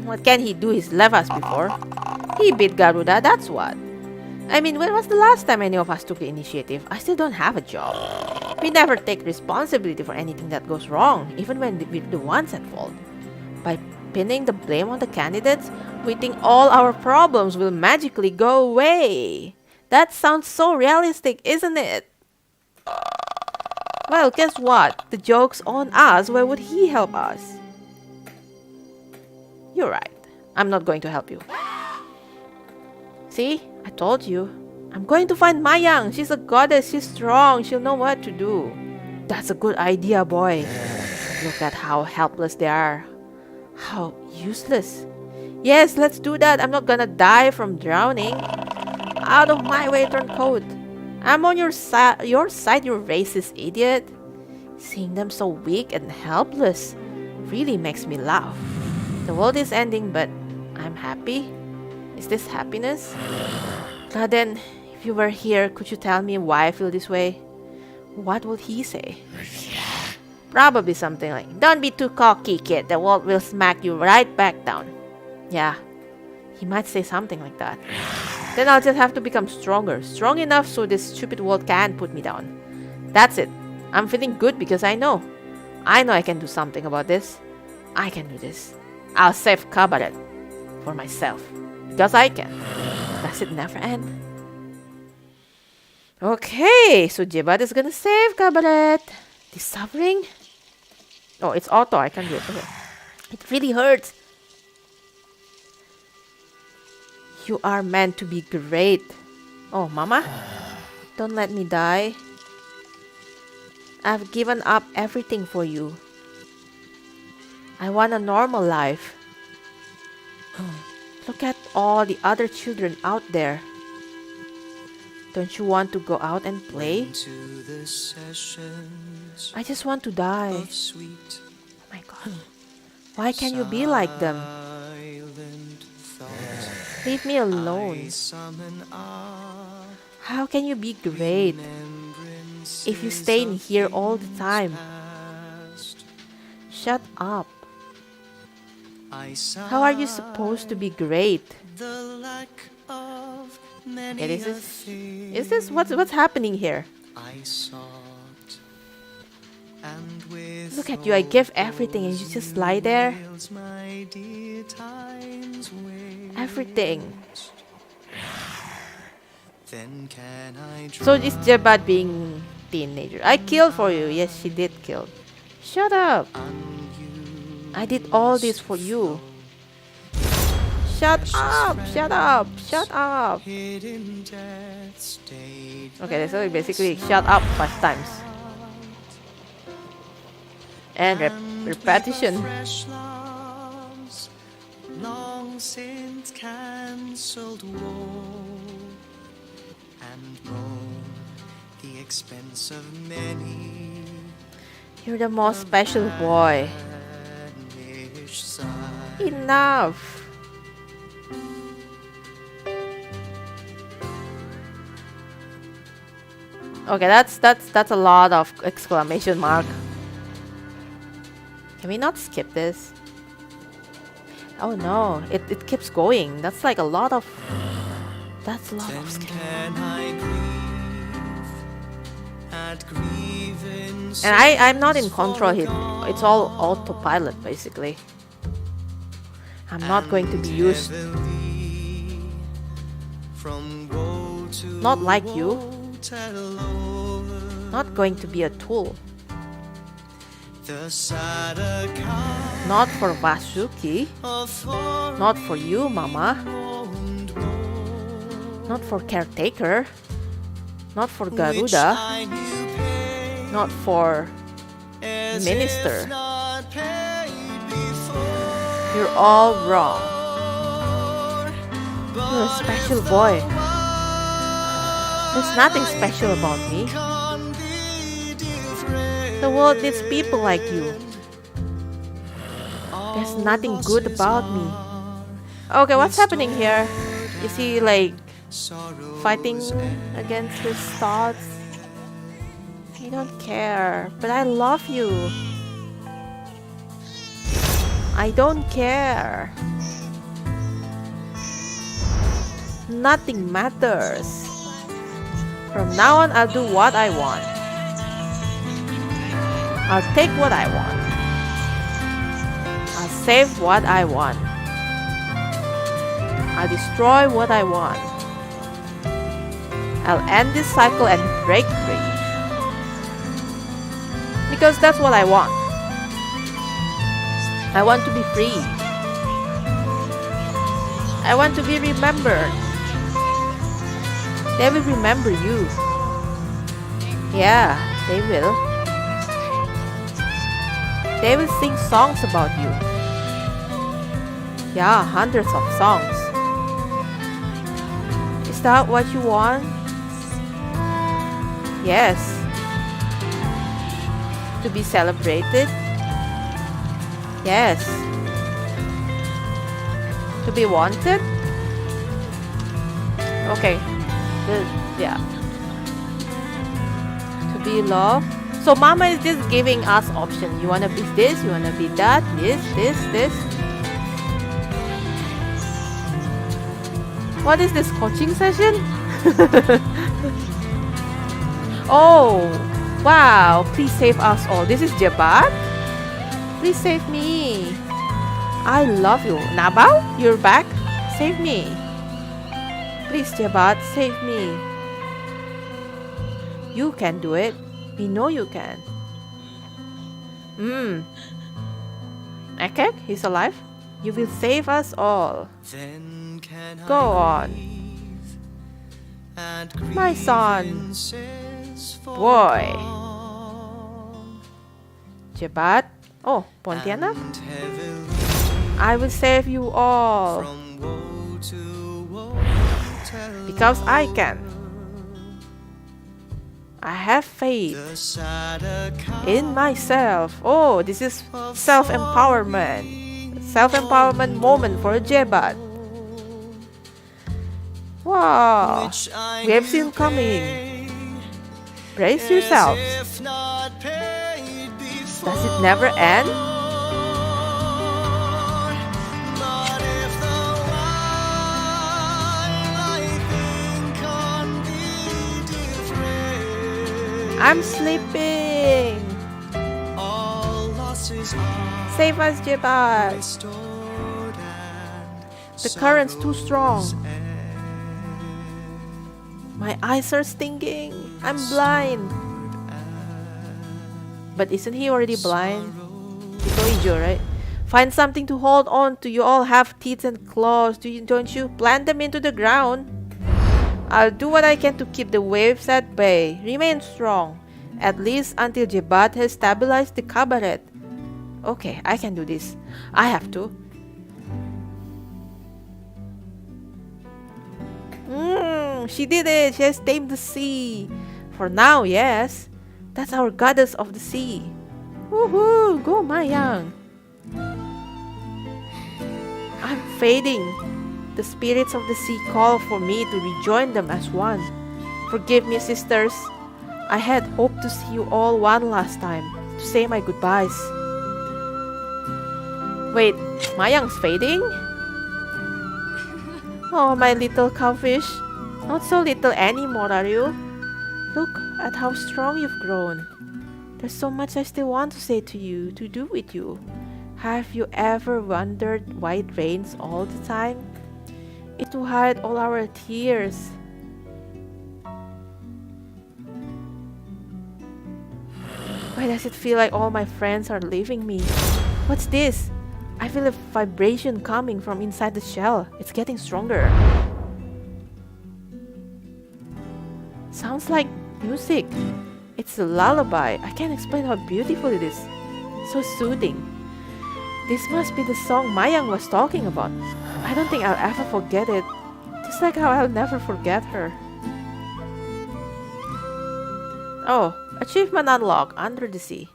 Speaker 1: What can he do? He's left us before. He beat Garuda, that's what. I mean, when was the last time any of us took the initiative? I still don't have a job. We never take responsibility for anything that goes wrong, even when we're the ones at fault. By pinning the blame on the candidates, we think all our problems will magically go away. That sounds so realistic, isn't it? Well, guess what? The joke's on us. Why would he help us? You're right. I'm not going to help you. See? I told you. I'm going to find Mayang. She's a goddess. She's strong. She'll know what to do. That's a good idea, boy. Look at how helpless they are. How useless. Yes, let's do that. I'm not gonna die from drowning. Out of my way, turncoat. I'm on your side, you racist idiot. Seeing them so weak and helpless really makes me laugh. The world is ending, but I'm happy. Is this happiness? Now then, if you were here, could you tell me why I feel this way? What would he say? Probably something like, don't be too cocky, kid. The world will smack you right back down. Yeah, he might say something like that. Then I'll just have to become stronger. Strong enough so this stupid world can't put me down. That's it. I'm feeling good because I know. I know I can do something about this. I can do this. I'll save Kabaret. For myself. Because I can. Does it never end? Okay, so Jebat is gonna save Kabaret. This suffering? Oh, it's auto. I can do it. Okay. It really hurts. You are meant to be great. Oh, Mama? Don't let me die. I've given up everything for you. I want a normal life. Look at all the other children out there. Don't you want to go out and play? I just want to die. Oh my God. Why can't you be like them? Leave me alone. How can you be great if you stay in here all the time? Shut up. How are you supposed to be great? Okay, is this what's happening here? Look at you, I give everything and you just lie there. Everything. So it's Jebat being teenager. I killed for you. Yes, she did kill. Shut up. I did all this for you. Shut up! Shut up! Shut up! Okay, so basically shut up 5 times. And repetition. Long since cancelled and the expense of many. You're the most special boy. Enough. Okay, that's a lot of exclamation mark. Can we not skip this? Oh no, it keeps going. That's like a lot of... That's a lot of skipping. And I'm not in control here. It's all autopilot basically. I'm not going to be used. Not like you. Not going to be a tool. Not for Vasuki. Not for you, Mama. Not for Caretaker. Not for Garuda. Not for Minister. You're all wrong. You're a special boy. There's nothing special about me. The world needs people like you. There's nothing good about me. Okay, what's happening here? Is he like fighting against his thoughts? I don't care, but I love you. I don't care. Nothing matters. From now on, I'll do what I want. I'll take what I want. I'll save what I want. I'll destroy what I want. I'll end this cycle and break free. Because that's what I want. I want to be free. I want to be remembered. They will remember you. Yeah, they will. They will sing songs about you. Yeah, hundreds of songs. Is that what you want? Yes. To be celebrated? Yes. To be wanted? Okay. Good. Yeah. To be loved? So Mama is just giving us options. You wanna be this, you wanna be that, this. What is this coaching session? Oh, wow. Please save us all. This is Jebat? Please save me. I love you. Nabao, you're back? Save me. Please, Jebat, save me. You can do it. We know you can. Okay, he's alive. You will save us all. Go on. My son. Boy. Jebat. Oh, Pontianak. I will save you all. Because I can. I have faith in myself. Oh, this is self-empowerment. Self-empowerment moment for Jebat. Wow. We have seen coming. Brace yourselves. Does it never end? I'm sleeping. Save us, Jebat. The current's too strong. My eyes are stinging. I'm blind. But isn't he already blind? Itoijo, right? Find something to hold on to. You all have teeth and claws. Don't you? Plant them into the ground. I'll do what I can to keep the waves at bay. Remain strong. At least until Jebat has stabilized the Kabaret. Okay, I can do this. I have to. She did it. She has tamed the sea. For now, yes. That's our goddess of the sea. Woohoo! Go, Mayang. I'm fading. The spirits of the sea call for me to rejoin them as one. Forgive me, sisters. I had hoped to see you all one last time, to say my goodbyes. Wait, Mayang's fading? Oh, my little cowfish. Not so little anymore, are you? Look at how strong you've grown. There's so much I still want to say to you, to do with you. Have you ever wondered why it rains all the time? It's to hide all our tears. Why does it feel like all my friends are leaving me? What's this? I feel a vibration coming from inside the shell. It's getting stronger. Sounds like music. It's a lullaby. I can't explain how beautiful it is. So soothing. This must be the song Mayang was talking about. I don't think I'll ever forget it. Just like how I'll never forget her. Oh, achievement unlocked, Under the Sea.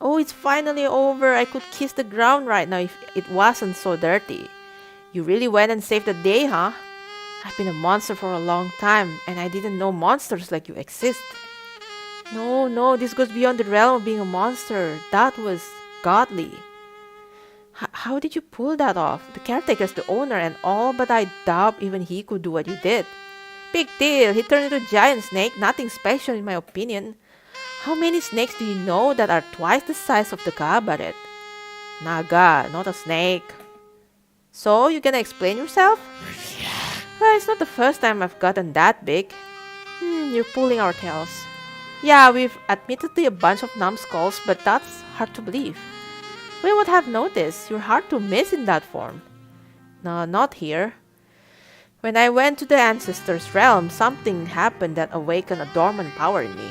Speaker 1: Oh, it's finally over. I could kiss the ground right now if it wasn't so dirty. You really went and saved the day, huh? I've been a monster for a long time, and I didn't know monsters like you exist. No, this goes beyond the realm of being a monster. That was godly. How did you pull that off? The caretaker's the owner and all, but I doubt even he could do what you did. Big deal. He turned into a giant snake. Nothing special in my opinion. How many snakes do you know that are twice the size of the Kabaret? Naga, not a snake. So, you gonna explain yourself? Well, it's not the first time I've gotten that big. you're pulling our tails. Yeah, we've admittedly a bunch of numbskulls, but that's hard to believe. We would have noticed. You're hard to miss in that form. No, not here. When I went to the ancestors' realm, something happened that awakened a dormant power in me.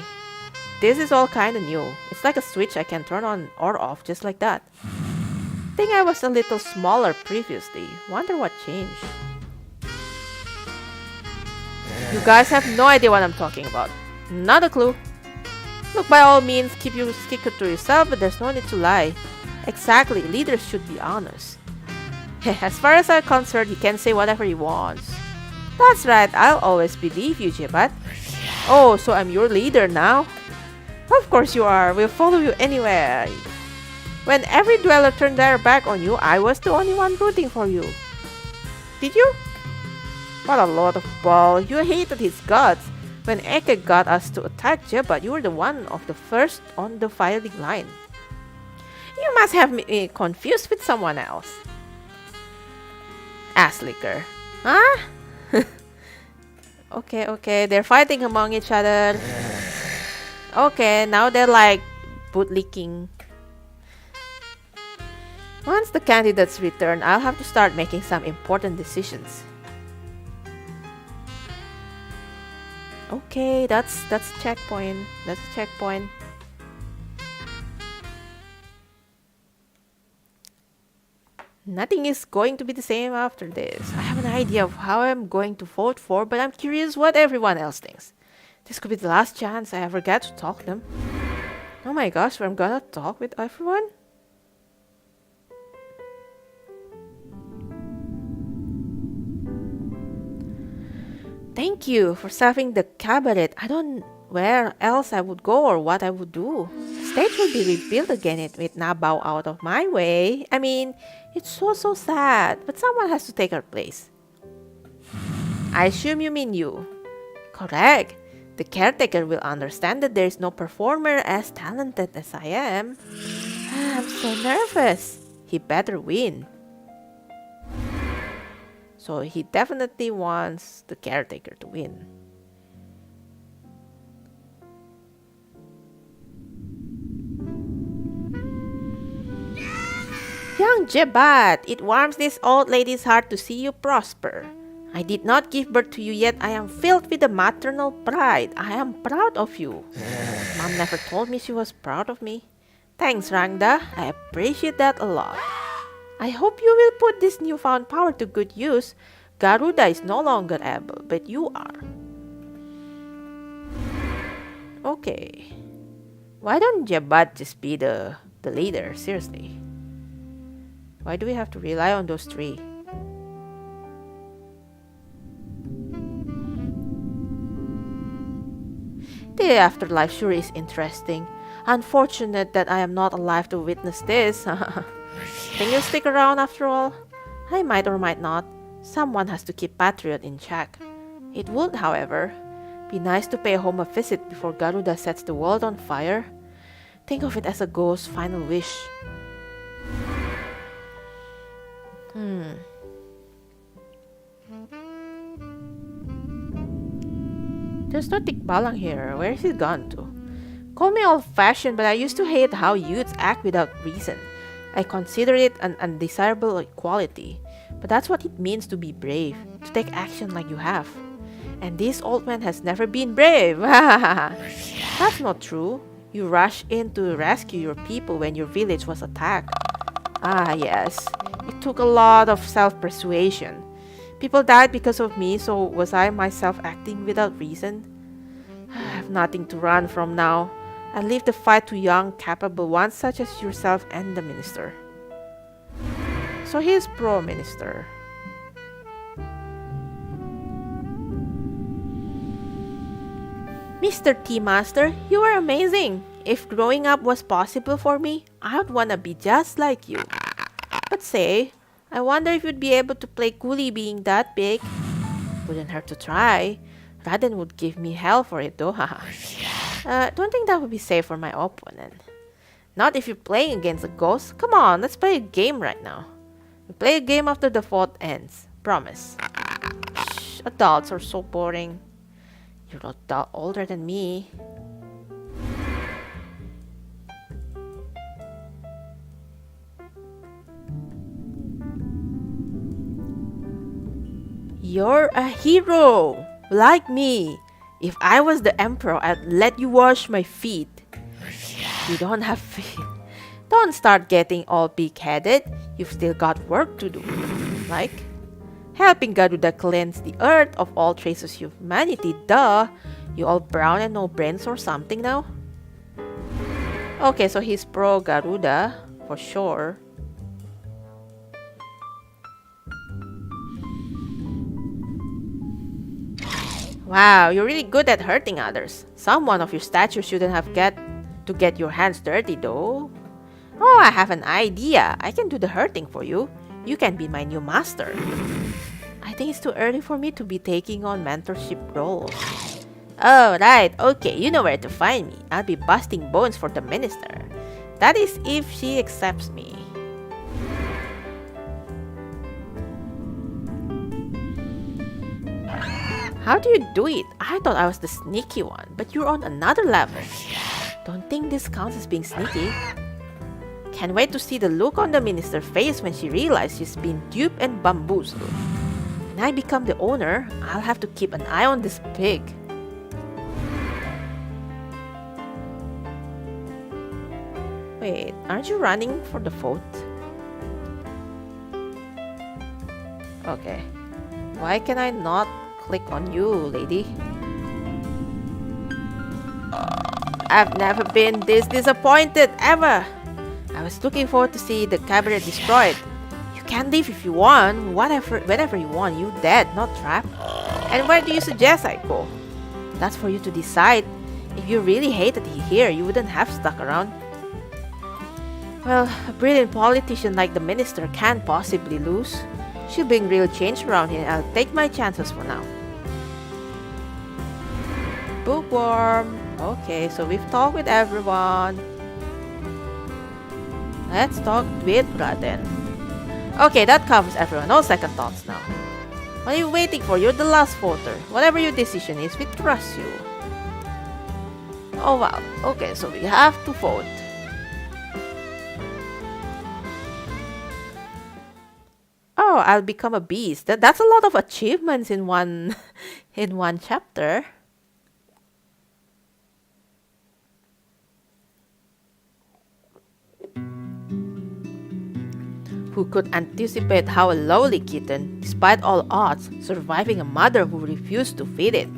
Speaker 1: This is all kinda new. It's like a switch I can turn on or off just like that. Think I was a little smaller previously. Wonder what changed. You guys have no idea what I'm talking about. Not a clue. Look, by all means, keep your secret to yourself, but there's no need to lie. Exactly, leaders should be honest. As far as I'm concerned, he can say whatever he wants. That's right, I'll always believe you, Jebat. Oh, so I'm your leader now? Of course you are, we'll follow you anywhere. When every dweller turned their back on you, I was the only one rooting for you. Did you? What a lot of ball. You hated his guts. When Eke got us to attack Jebat, you were the one of the first on the firing line. You must have me confused with someone else. Ass licker. Huh? Okay, they're fighting among each other. Okay, now they're like bootlicking. Once the candidates return, I'll have to start making some important decisions. Okay, that's a checkpoint. That's a checkpoint. Nothing is going to be the same after this. I have an idea of how I'm going to vote for, but I'm curious what everyone else thinks. This could be the last chance I ever get to talk to them. Oh my gosh, I'm gonna talk with everyone? Thank you for serving the Kabaret. I don't know where else I would go or what I would do. The stage will be rebuilt again with Nabao out of my way. I mean, it's so sad, but someone has to take her place. I assume you mean you. Correct. The caretaker will understand that there is no performer as talented as I am. I'm so nervous. He better win. So he definitely wants the caretaker to win. Young Jebat, it warms this old lady's heart to see you prosper. I did not give birth to you yet. I am filled with a maternal pride. I am proud of you. Mom never told me she was proud of me. Thanks, Rangda. I appreciate that a lot. I hope you will put this newfound power to good use. Garuda is no longer able, but you are. Okay. Why don't Jebat just be the leader? Seriously. Why do we have to rely on those three? The afterlife sure is interesting. Unfortunate that I am not alive to witness this. Can you stick around after all? I might or might not. Someone has to keep Patriot in check. It would, however, be nice to pay home a visit before Garuda sets the world on fire. Think of it as a ghost's final wish. There's no Tikbalang here. Where is he gone to? Call me old-fashioned, but I used to hate how youths act without reason. I consider it an undesirable quality. But that's what it means to be brave, to take action like you have. And this old man has never been brave. That's not true. You rushed in to rescue your people when your village was attacked. Ah, yes. It took a lot of self-persuasion. People died because of me, so was I myself acting without reason? I have nothing to run from now. I leave the fight to young, capable ones such as yourself and the minister. So he is pro-minister. Mr. Tea Master, you are amazing. If growing up was possible for me, I would wanna be just like you. But say, I wonder if you'd be able to play coolie being that big. Wouldn't hurt to try. Raden would give me hell for it though. Don't think that would be safe for my opponent. Not if you're playing against a ghost. Come on, let's play a game right now. We play a game after the vote ends. Promise. Shh, adults are so boring. You're not that older than me. You're a hero, like me. If I was the emperor, I'd let you wash my feet. You don't have feet. Don't start getting all big-headed. You've still got work to do. Like helping Garuda cleanse the earth of all traces of humanity, duh. You all brown and no brains or something now? Okay, so he's pro Garuda, for sure. Wow, you're really good at hurting others. Someone of your stature shouldn't have to get your hands dirty though. Oh, I have an idea. I can do the hurting for you. You can be my new master. I think it's too early for me to be taking on mentorship roles. Oh, right. Okay, you know where to find me. I'll be busting bones for the minister. That is if she accepts me. How do you do it? I thought I was the sneaky one, but you're on another level. Don't think this counts as being sneaky. Can't wait to see the look on the minister's face when she realizes she's been duped and bamboozled. When I become the owner, I'll have to keep an eye on this pig. Wait, aren't you running for the vote? Okay. Why can I not click on you, lady? I've never been this disappointed, ever! I was looking forward to see the Kabaret destroyed. You can leave if you want, whenever you want. You're dead, not trapped. And where do you suggest I go? That's for you to decide. If you really hated it here, you wouldn't have stuck around. Well, a brilliant politician like the minister can't possibly lose. She'll bring real change around here. I'll take my chances for now. Bookworm. Okay, so we've talked with everyone. Let's talk with Brad then. Okay, that covers everyone. No second thoughts now. What are you waiting for? You're the last voter. Whatever your decision is, we trust you. Oh wow. Okay, so we have to vote. Oh, I'll become a beast. That's a lot of achievements in one in one chapter. Who could anticipate how a lowly kitten, despite all odds, surviving a mother who refused to feed it,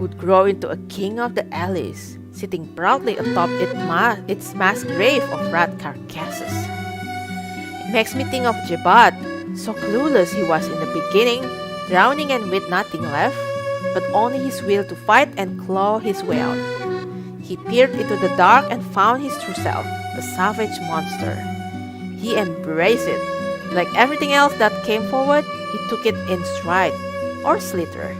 Speaker 1: would grow into a king of the alleys, sitting proudly atop its mass grave of rat carcasses. It makes me think of Jebat, so clueless he was in the beginning, drowning and with nothing left, but only his will to fight and claw his way out. He peered into the dark and found his true self, the savage monster. He embraced it. Like everything else that came forward, he took it in stride, or slither.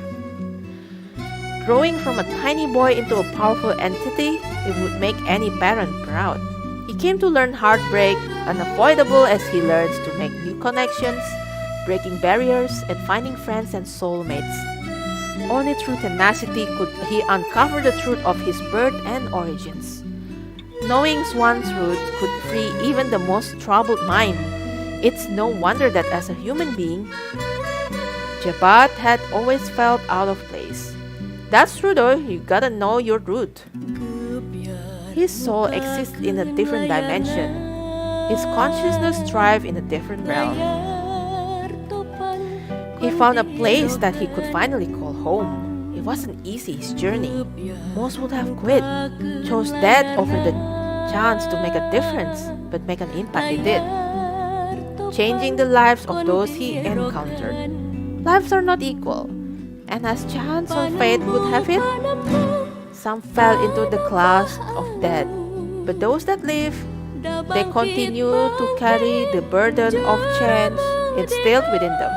Speaker 1: Growing from a tiny boy into a powerful entity, it would make any parent proud. He came to learn heartbreak, unavoidable as he learns to make new connections, breaking barriers, and finding friends and soulmates. Only through tenacity could he uncover the truth of his birth and origins. Knowing one's root could free even the most troubled mind. It's no wonder that as a human being, Jebat had always felt out of place. That's true though, you gotta know your root. His soul exists in a different dimension. His consciousness thrives in a different realm. He found a place that he could finally call home. It wasn't easy, his journey. Most would have quit, chose death over the chance to make a difference, but make an impact he did, changing the lives of those he encountered. Lives are not equal, and as chance or fate would have it, some fell into the class of death, but those that live, they continue to carry the burden of change instilled within them.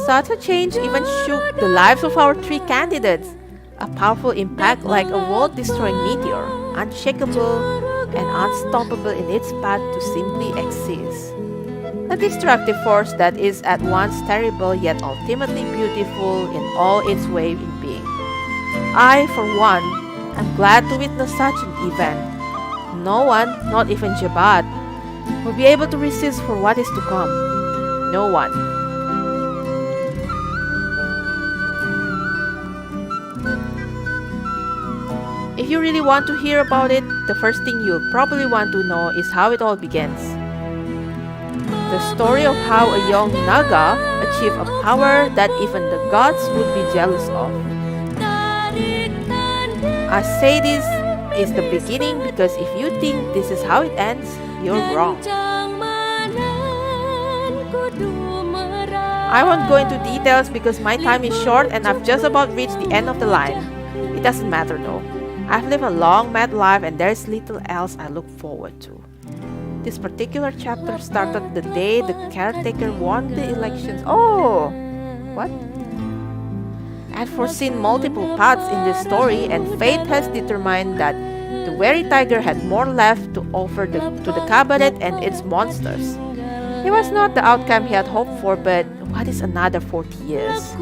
Speaker 1: Such a change even shook the lives of our three candidates. A powerful impact like a world-destroying meteor, unshakable and unstoppable in its path to simply exist. A destructive force that is at once terrible yet ultimately beautiful in all its way in being. I, for one, am glad to witness such an event. No one, not even Jebat, will be able to resist for what is to come. No one. If you really want to hear about it, the first thing you'll probably want to know is how it all begins. The story of how a young Naga achieved a power that even the gods would be jealous of. I say this is the beginning because if you think this is how it ends, you're wrong. I won't go into details because my time is short and I've just about reached the end of the line. It doesn't matter though. I've lived a long, mad life and there's little else I look forward to. This particular chapter started the day the caretaker won the elections. Oh! What? I'd foreseen multiple paths in this story and fate has determined that the Wary Tiger had more left to offer to the Kabaret and its monsters. It was not the outcome he had hoped for, but what is another 40 years?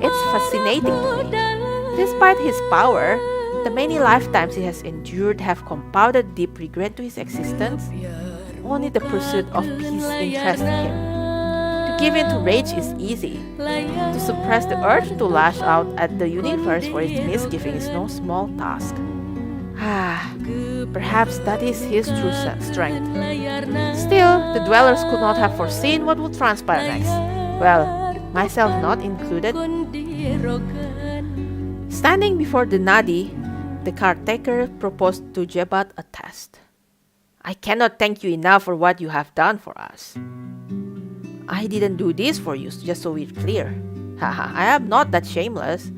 Speaker 1: It's fascinating to me. Despite his power, the many lifetimes he has endured have compounded deep regret to his existence. Only the pursuit of peace interests him. To give in to rage is easy. To suppress the urge to lash out at the universe for its misgiving is no small task. Perhaps that is his true strength. Still, the dwellers could not have foreseen what would transpire next. Well, myself not included. Standing before the Nadi, the caretaker proposed to Jebat a test. I cannot thank you enough for what you have done for us. I didn't do this for you, just so we're clear. Haha, I am not that shameless.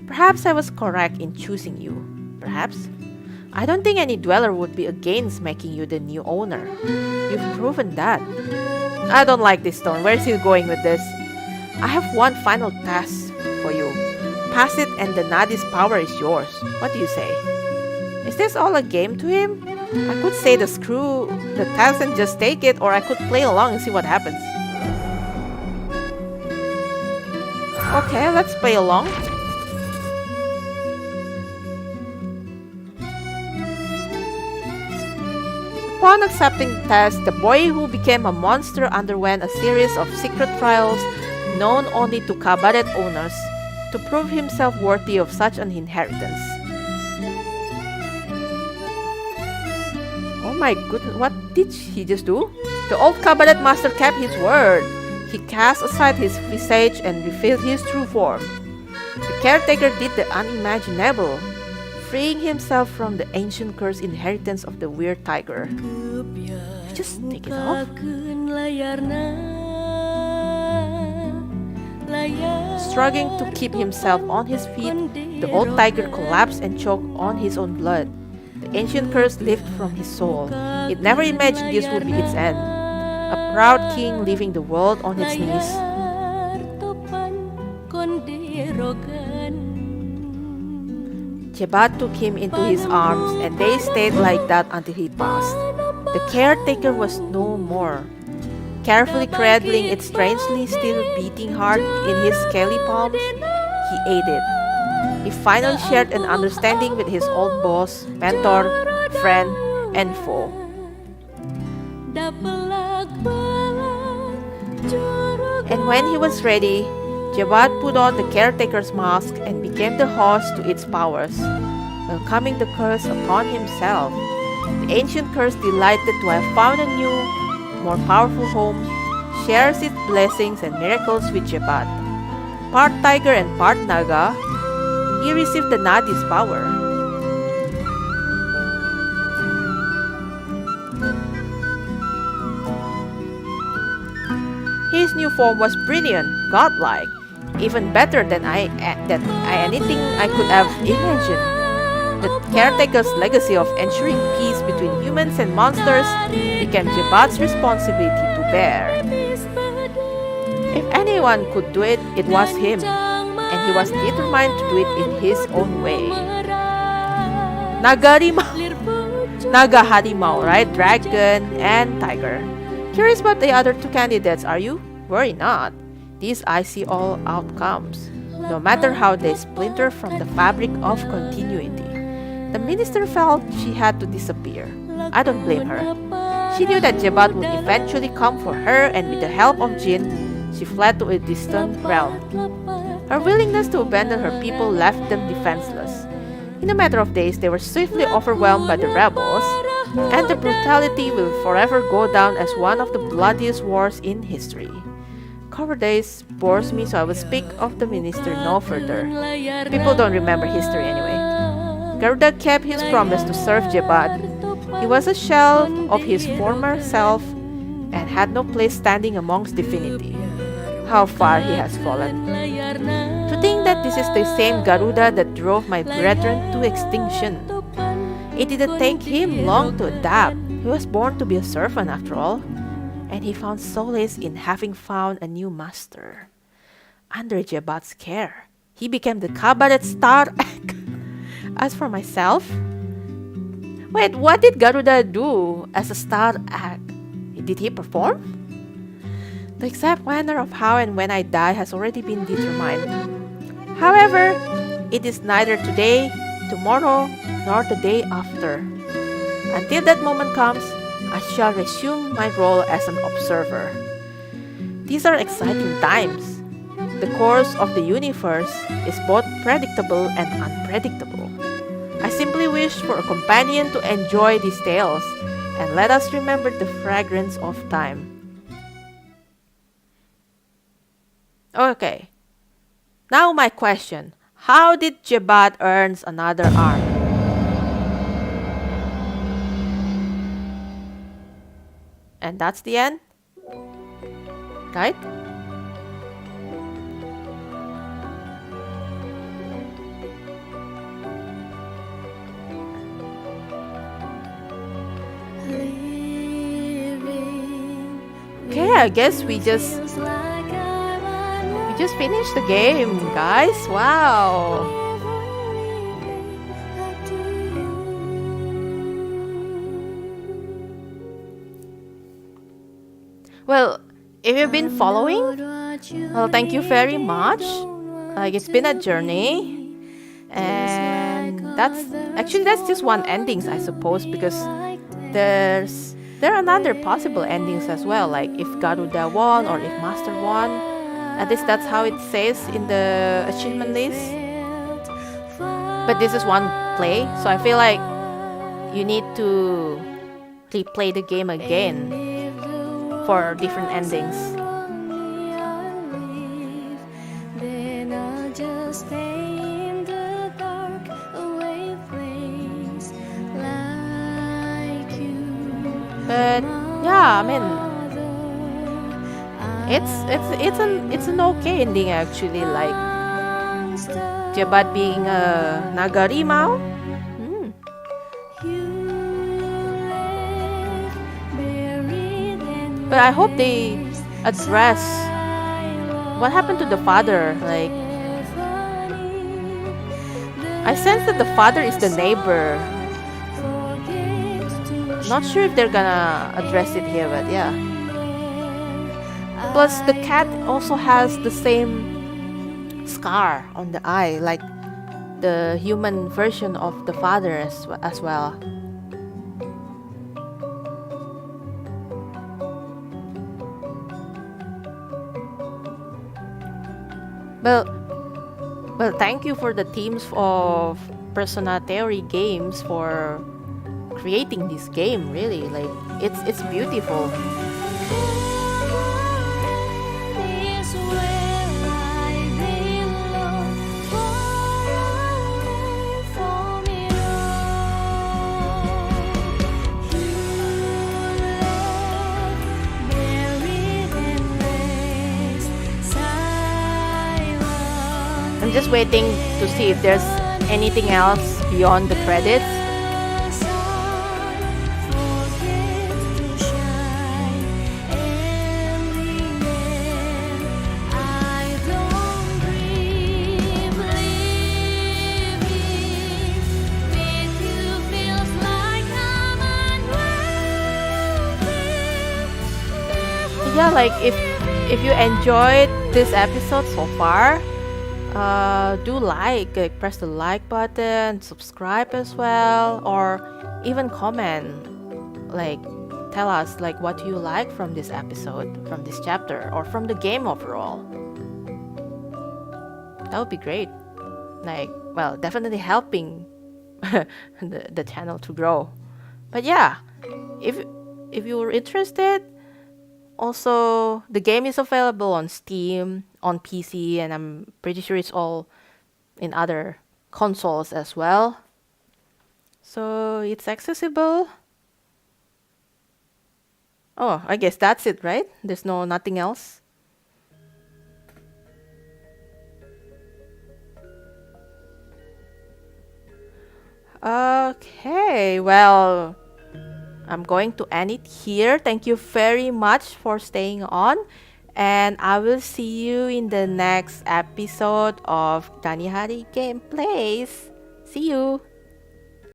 Speaker 1: Perhaps I was correct in choosing you. Perhaps. I don't think any dweller would be against making you the new owner. You've proven that. I don't like this tone. Where is he going with this? I have one final task for you. Pass it and the Nadi's power is yours. What do you say? Is this all a game to him? I could say the screw the task and just take it, or I could play along and see what happens. Okay, let's play along. Upon accepting the test, the boy who became a monster underwent a series of secret trials known only to Kabaret owners to prove himself worthy of such an inheritance. Oh my goodness, what did he just do? The old Kabaret master kept his word. He cast aside his visage and revealed his true form. The caretaker did the unimaginable, freeing himself from the ancient cursed inheritance of the weird tiger. Just take it off. Struggling to keep himself on his feet, the old tiger collapsed and choked on his own blood. The ancient curse lifted from his soul. It never imagined this would be its end. A proud king leaving the world on its knees. Jebat took him into his arms and they stayed like that until he passed. The caretaker was no more. Carefully cradling its strangely still beating heart in his scaly palms, he ate it. He finally shared an understanding with his old boss, mentor, friend, and foe. And when he was ready, Jebat put on the caretaker's mask and became the host to its powers, welcoming the curse upon himself. The ancient curse, delighted to have found a new, more powerful home, shares its blessings and miracles with Jebat. Part tiger and part naga, he received the Nadi's power. His new form was brilliant, godlike, even better than anything I could have imagined. The caretaker's legacy of ensuring peace between humans and monsters became Jebat's responsibility to bear. If anyone could do it, it was him, and he was determined to do it in his own way. Naga Harimau, right? Dragon and tiger. Curious about the other two candidates, are you? Worry not. These I see all outcomes, no matter how they splinter from the fabric of continuity. The minister felt she had to disappear. I don't blame her. She knew that Jebat would eventually come for her, and with the help of Jin, she fled to a distant realm. Her willingness to abandon her people left them defenseless. In a matter of days, they were swiftly overwhelmed by the rebels, and the brutality will forever go down as one of the bloodiest wars in history. Cowardice bores me, so I will speak of the minister no further. People don't remember history anyway. Garuda kept his promise to serve Jebat. He was a shell of his former self and had no place standing amongst divinity. How far he has fallen. To think that this is the same Garuda that drove my brethren to extinction. It didn't take him long to adapt. He was born to be a servant after all. And he found solace in having found a new master. Under Jebat's care, he became the Kabaret star act. As for myself, wait, what did Garuda do as a star act? Did he perform? The exact manner of how and when I die has already been determined. However, it is neither today, tomorrow, nor the day after. Until that moment comes, I shall resume my role as an observer. These are exciting times. The course of the universe is both predictable and unpredictable. I simply wish for a companion to enjoy these tales, and let us remember the fragrance of time. Okay. Now my question. How did Jebat earn another arm? And that's the end? Right? Okay, I guess we just finished the game, guys. Wow. Well, if you've been following, well, thank you very much. Like, it's been a journey, and that's just one endings, I suppose, because there are another possible endings as well, like if Garuda won or if Master won. At least that's how it says in the achievement list. But this is one play, so I feel like you need to replay the game again for different endings. But yeah, I mean, it's an okay ending actually. Like Jebat being a Nagarimau. But I hope they address what happened to the father. Like, I sense that the father is the neighbor. Not sure if they're gonna address it here, but yeah. Plus, the cat also has the same scar on the eye, like the human version of the father as well. Well, thank you for the teams of Persona Theory Games for creating this game. Really, like it's beautiful. I'm just waiting to see if there's anything else beyond the credits. like if you enjoyed this episode so far, do like press the like button, subscribe as well, or even comment, like tell us like what do you like from this episode, from this chapter, or from the game overall. That would be great. Like, well, definitely helping the channel to grow. But yeah, if you're interested, also the game is available on Steam, on PC, and I'm pretty sure it's all in other consoles as well. So it's accessible. Oh, I guess that's it, right? There's nothing else. Okay, well, I'm going to end it here. Thank you very much for staying on, and I will see you in the next episode of Danihari Gameplays. See you!